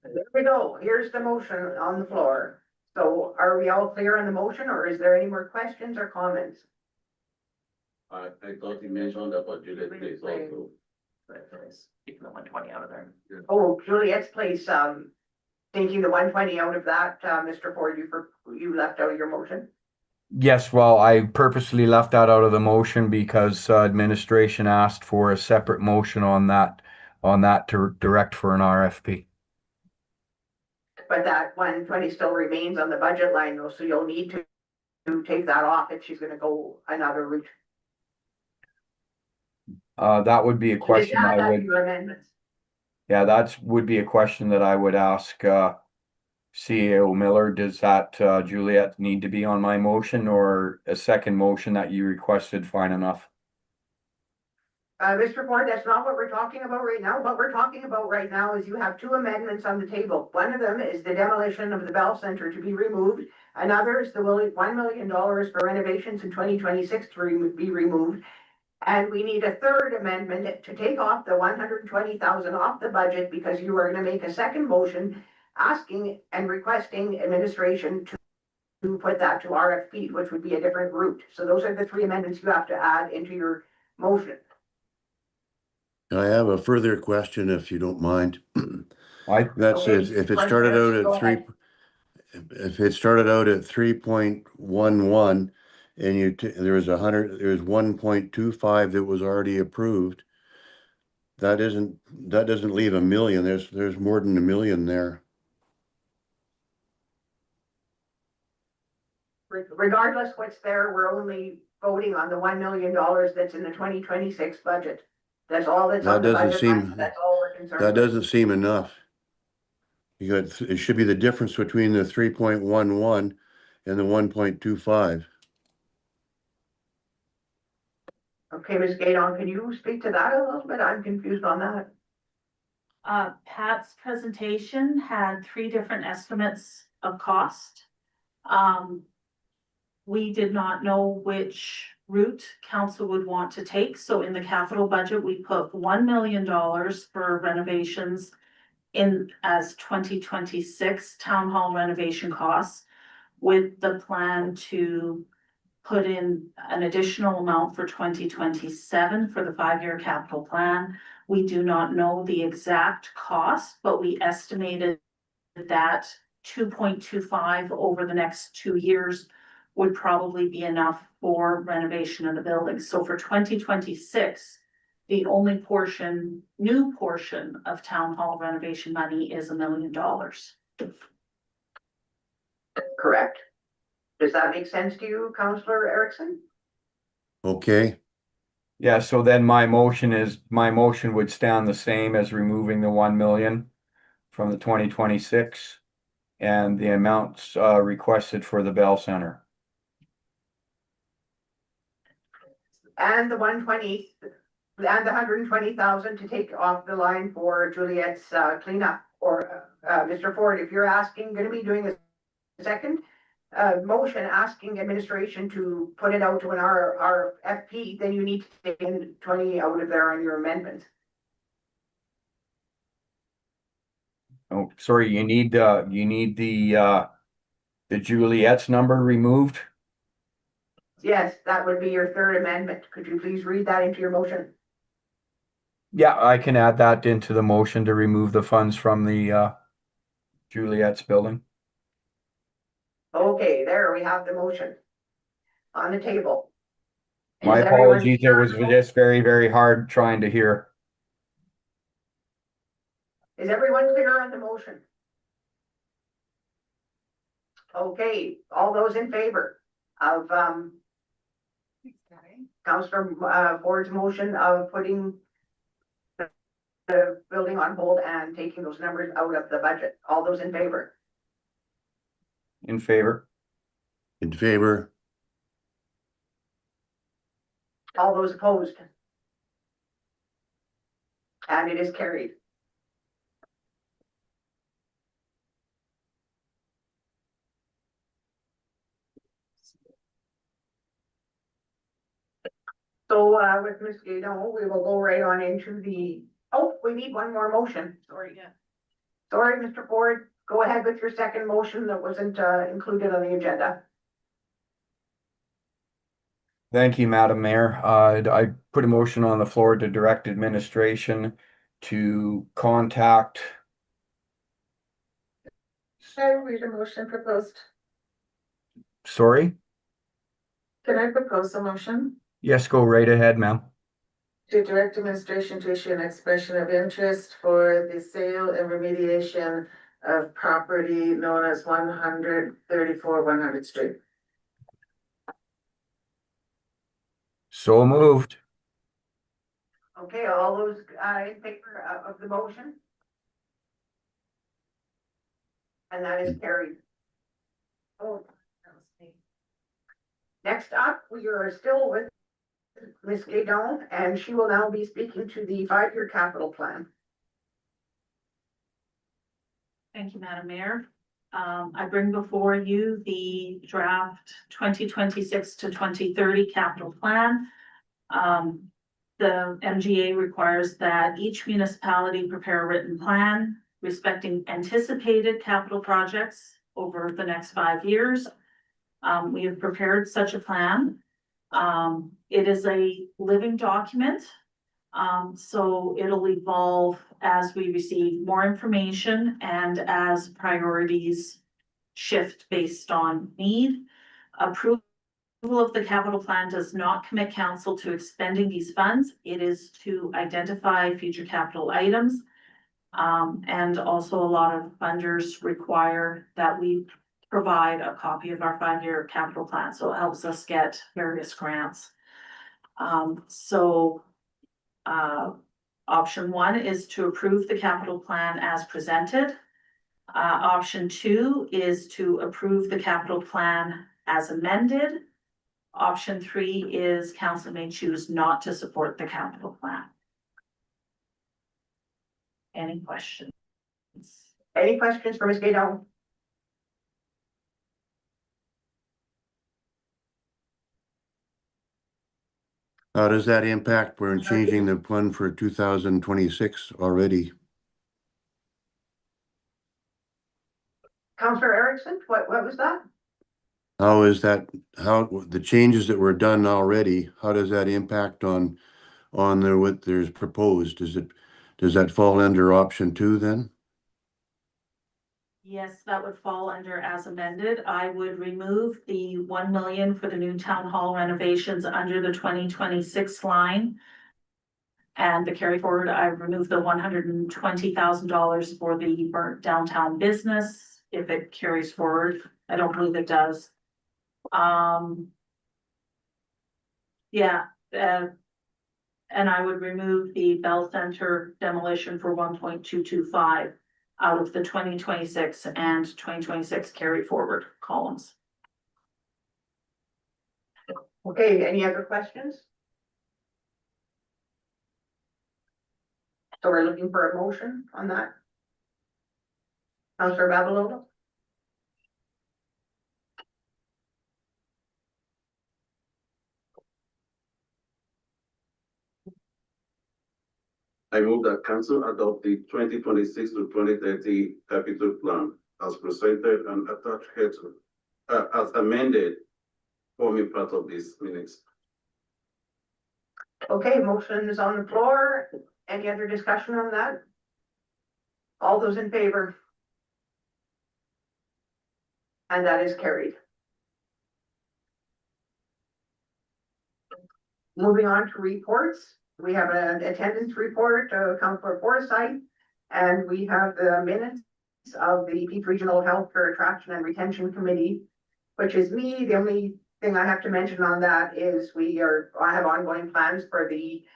Speaker 1: There we go. Here's the motion on the floor. So are we all clear on the motion or is there any more questions or comments?
Speaker 8: I thought you mentioned about Juliet Place also.
Speaker 4: keeping the 120 out of there.
Speaker 1: Oh, Juliet's place, taking the 120 out of that, Mr. Ford, you left out of your motion?
Speaker 5: Yes, well, I purposely left that out of the motion because administration asked for a separate motion on that to direct for an RFP.
Speaker 1: But that 120 still remains on the budget line though, so you'll need to take that off if she's gonna go another route.
Speaker 5: That would be a question I would,
Speaker 1: Your amendments.
Speaker 5: yeah, would be a question that I would ask CEO Miller. Does that Juliet need to be on my motion or a second motion that you requested fine enough?
Speaker 1: Mr. Ford, that's not what we're talking about right now. What we're talking about right now is you have two amendments on the table. One of them is the demolition of the Bell Center to be removed. Another is the $1 million for renovations in 2026 to be removed. And we need a third amendment to take off the 120,000 off the budget because you are going to make a second motion asking and requesting administration to put that to RFP, which would be a different route. So those are the three amendments you have to add into your motion.
Speaker 2: I have a further question, if you don't mind.
Speaker 5: I,
Speaker 2: That's
Speaker 1: Okay,
Speaker 2: if it
Speaker 1: Fred
Speaker 2: started
Speaker 1: Harris,
Speaker 2: out
Speaker 1: go
Speaker 2: at three,
Speaker 1: ahead.
Speaker 2: if it started out at 3.11 and there was 1.25 that was already approved, that doesn't leave a million. There's more than a million there.
Speaker 1: Regardless what's there, we're only voting on the $1 million that's in the 2026 budget. That's all that's on
Speaker 2: That
Speaker 1: the
Speaker 2: doesn't
Speaker 1: budget line.
Speaker 2: seem,
Speaker 1: That's all we're concerned
Speaker 2: that
Speaker 1: with.
Speaker 2: doesn't seem enough. It should be the difference between the 3.11 and the 1.25.
Speaker 1: Okay, Ms. Gaydon, can you speak to that a little bit? I'm confused on that.
Speaker 9: Pat's presentation had three different estimates of cost. We did not know which route council would want to take, so in the capital budget, we put $1 million for renovations in as 2026 town hall renovation costs, with the plan to put in an additional amount for 2027 for the 5-year capital plan. We do not know the exact cost, but we estimated that 2.25 over the next 2 years would probably be enough for renovation of the building. So for 2026, the only new portion of town hall renovation money is $1 million.
Speaker 1: Correct. Does that make sense to you, Councillor Erickson?
Speaker 2: Okay,
Speaker 5: yeah, so then my motion would stand the same as removing the 1 million from the 2026 and the amounts requested for the Bell Center.
Speaker 1: And the 120, and the 120,000 to take off the line for Juliet's cleanup. Or Mr. Ford, if you're gonna be doing a second motion asking administration to put it out to an RFP, then you need to take in 20 out of there on your amendments.
Speaker 5: Oh, sorry, you need the Juliet's number removed?
Speaker 1: Yes, that would be your third amendment. Could you please read that into your motion?
Speaker 5: Yeah, I can add that into the motion to remove the funds from the Juliet's building.
Speaker 1: Okay, there we have the motion on the table.
Speaker 5: My
Speaker 1: Is everyone
Speaker 5: apologies, it
Speaker 1: clear
Speaker 5: was
Speaker 1: on the motion?
Speaker 5: just very, very hard trying to hear.
Speaker 1: Is everyone clear on the motion? Okay, all those in favor of Councillor Ford's motion of putting the building on hold and taking those numbers out of the budget. All those in favor?
Speaker 5: In favor?
Speaker 2: in favor.
Speaker 1: All those opposed? And it is carried. So with Ms. Gaydon, we will go right on into we need one more motion.
Speaker 9: Sorry, yeah.
Speaker 1: Sorry, Mr. Ford, go ahead with your second motion that wasn't included on the agenda.
Speaker 5: Thank you, Madam Mayor. I put a motion on the floor to direct administration to contact.
Speaker 3: Can I read a motion proposed?
Speaker 5: Sorry?
Speaker 3: Can I propose a motion?
Speaker 5: Yes, go right ahead, ma'am.
Speaker 3: To direct administration to issue an expression of interest for the sale and remediation of property known as 134 100th Street.
Speaker 5: So moved.
Speaker 1: Okay, all those in favor of the motion? And that is carried. Oh, next up, we are still with Ms. Guédon, and she will now be speaking to the 5-year capital plan.
Speaker 9: Thank you, Madam Mayor. I bring before you the draft 2026 to 2030 capital plan. The MGA requires that each municipality prepare a written plan respecting anticipated capital projects over the next 5 years. We have prepared such a plan. It is a living document. So it'll evolve as we receive more information and as priorities shift based on need. Approval of the capital plan does not commit council to expending these funds. It is to identify future capital items. And also a lot of funders require that we provide a copy of our 5-year capital plan, so it helps us get various grants. Option 1 is to approve the capital plan as presented. Option 2 is to approve the capital plan as amended. Option 3 is council may choose not to support the capital plan. Any questions?
Speaker 1: Any questions for Ms. Guédon?
Speaker 2: How does that impact? We're changing the plan for 2026 already.
Speaker 1: Councillor Erickson, what was that?
Speaker 2: How is that, how, the changes that were done already, how does that impact on what there's proposed? Does that fall under option 2 then?
Speaker 9: Yes, that would fall under as amended. I would remove the 1 million for the new town hall renovations under the 2026 line. And the carry forward, I removed the $120,000 for the burnt downtown business. If it carries forward, I don't believe it does. And I would remove the Bell Center demolition for 1.225 out of the 2026 and 2026 carry forward columns.
Speaker 1: Okay, any other questions? So we're looking for a motion on that. Councillor Babalova?
Speaker 8: I move that council adopt the 2026 to 2030 capital plan as presented and attached here to, as amended, forming part of these minutes.
Speaker 1: Okay, motion is on the floor. Any other discussion on that? All those in favor? And that is carried. Moving on to reports. We have an attendance report, Councillor Forsyth, and we have the minutes of the Peace Regional Healthcare Attraction and Retention Committee, which is me. The only thing I have to mention on that is I have ongoing plans for the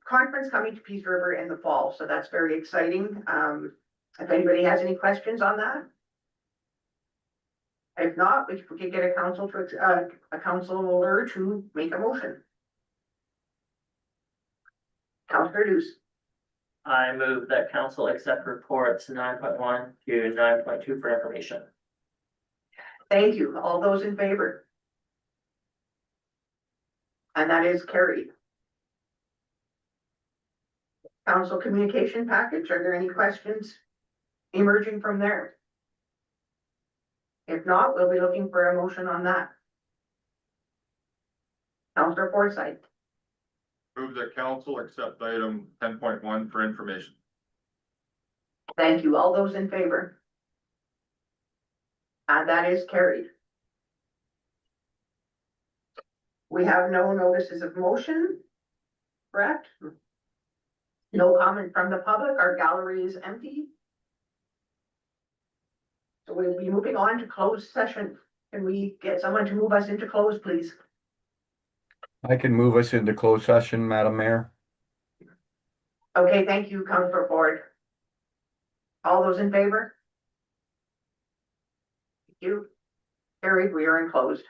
Speaker 1: conference coming to Peace River in the fall, so that's very exciting. If anybody has any questions on that. If not, we could get a councilor to make a motion. Councillor Deuce.
Speaker 4: I move that council accept reports 9.1 to 9.2 for information.
Speaker 1: Thank you. All those in favor? And that is carried. Council communication package, are there any questions emerging from there? If not, we'll be looking for a motion on that. Councillor Forsyth.
Speaker 6: Move that council accept item 10.1 for information.
Speaker 1: Thank you. All those in favor? And that is carried. We have no notices of motion, correct? No comment from the public. Our gallery is empty. So we'll be moving on to closed session. Can we get someone to move us into closed, please?
Speaker 5: I can move us into closed session, Madam Mayor.
Speaker 1: Okay, thank you, Councillor Ford. All those in favor? Thank you. Carried, we are in closed.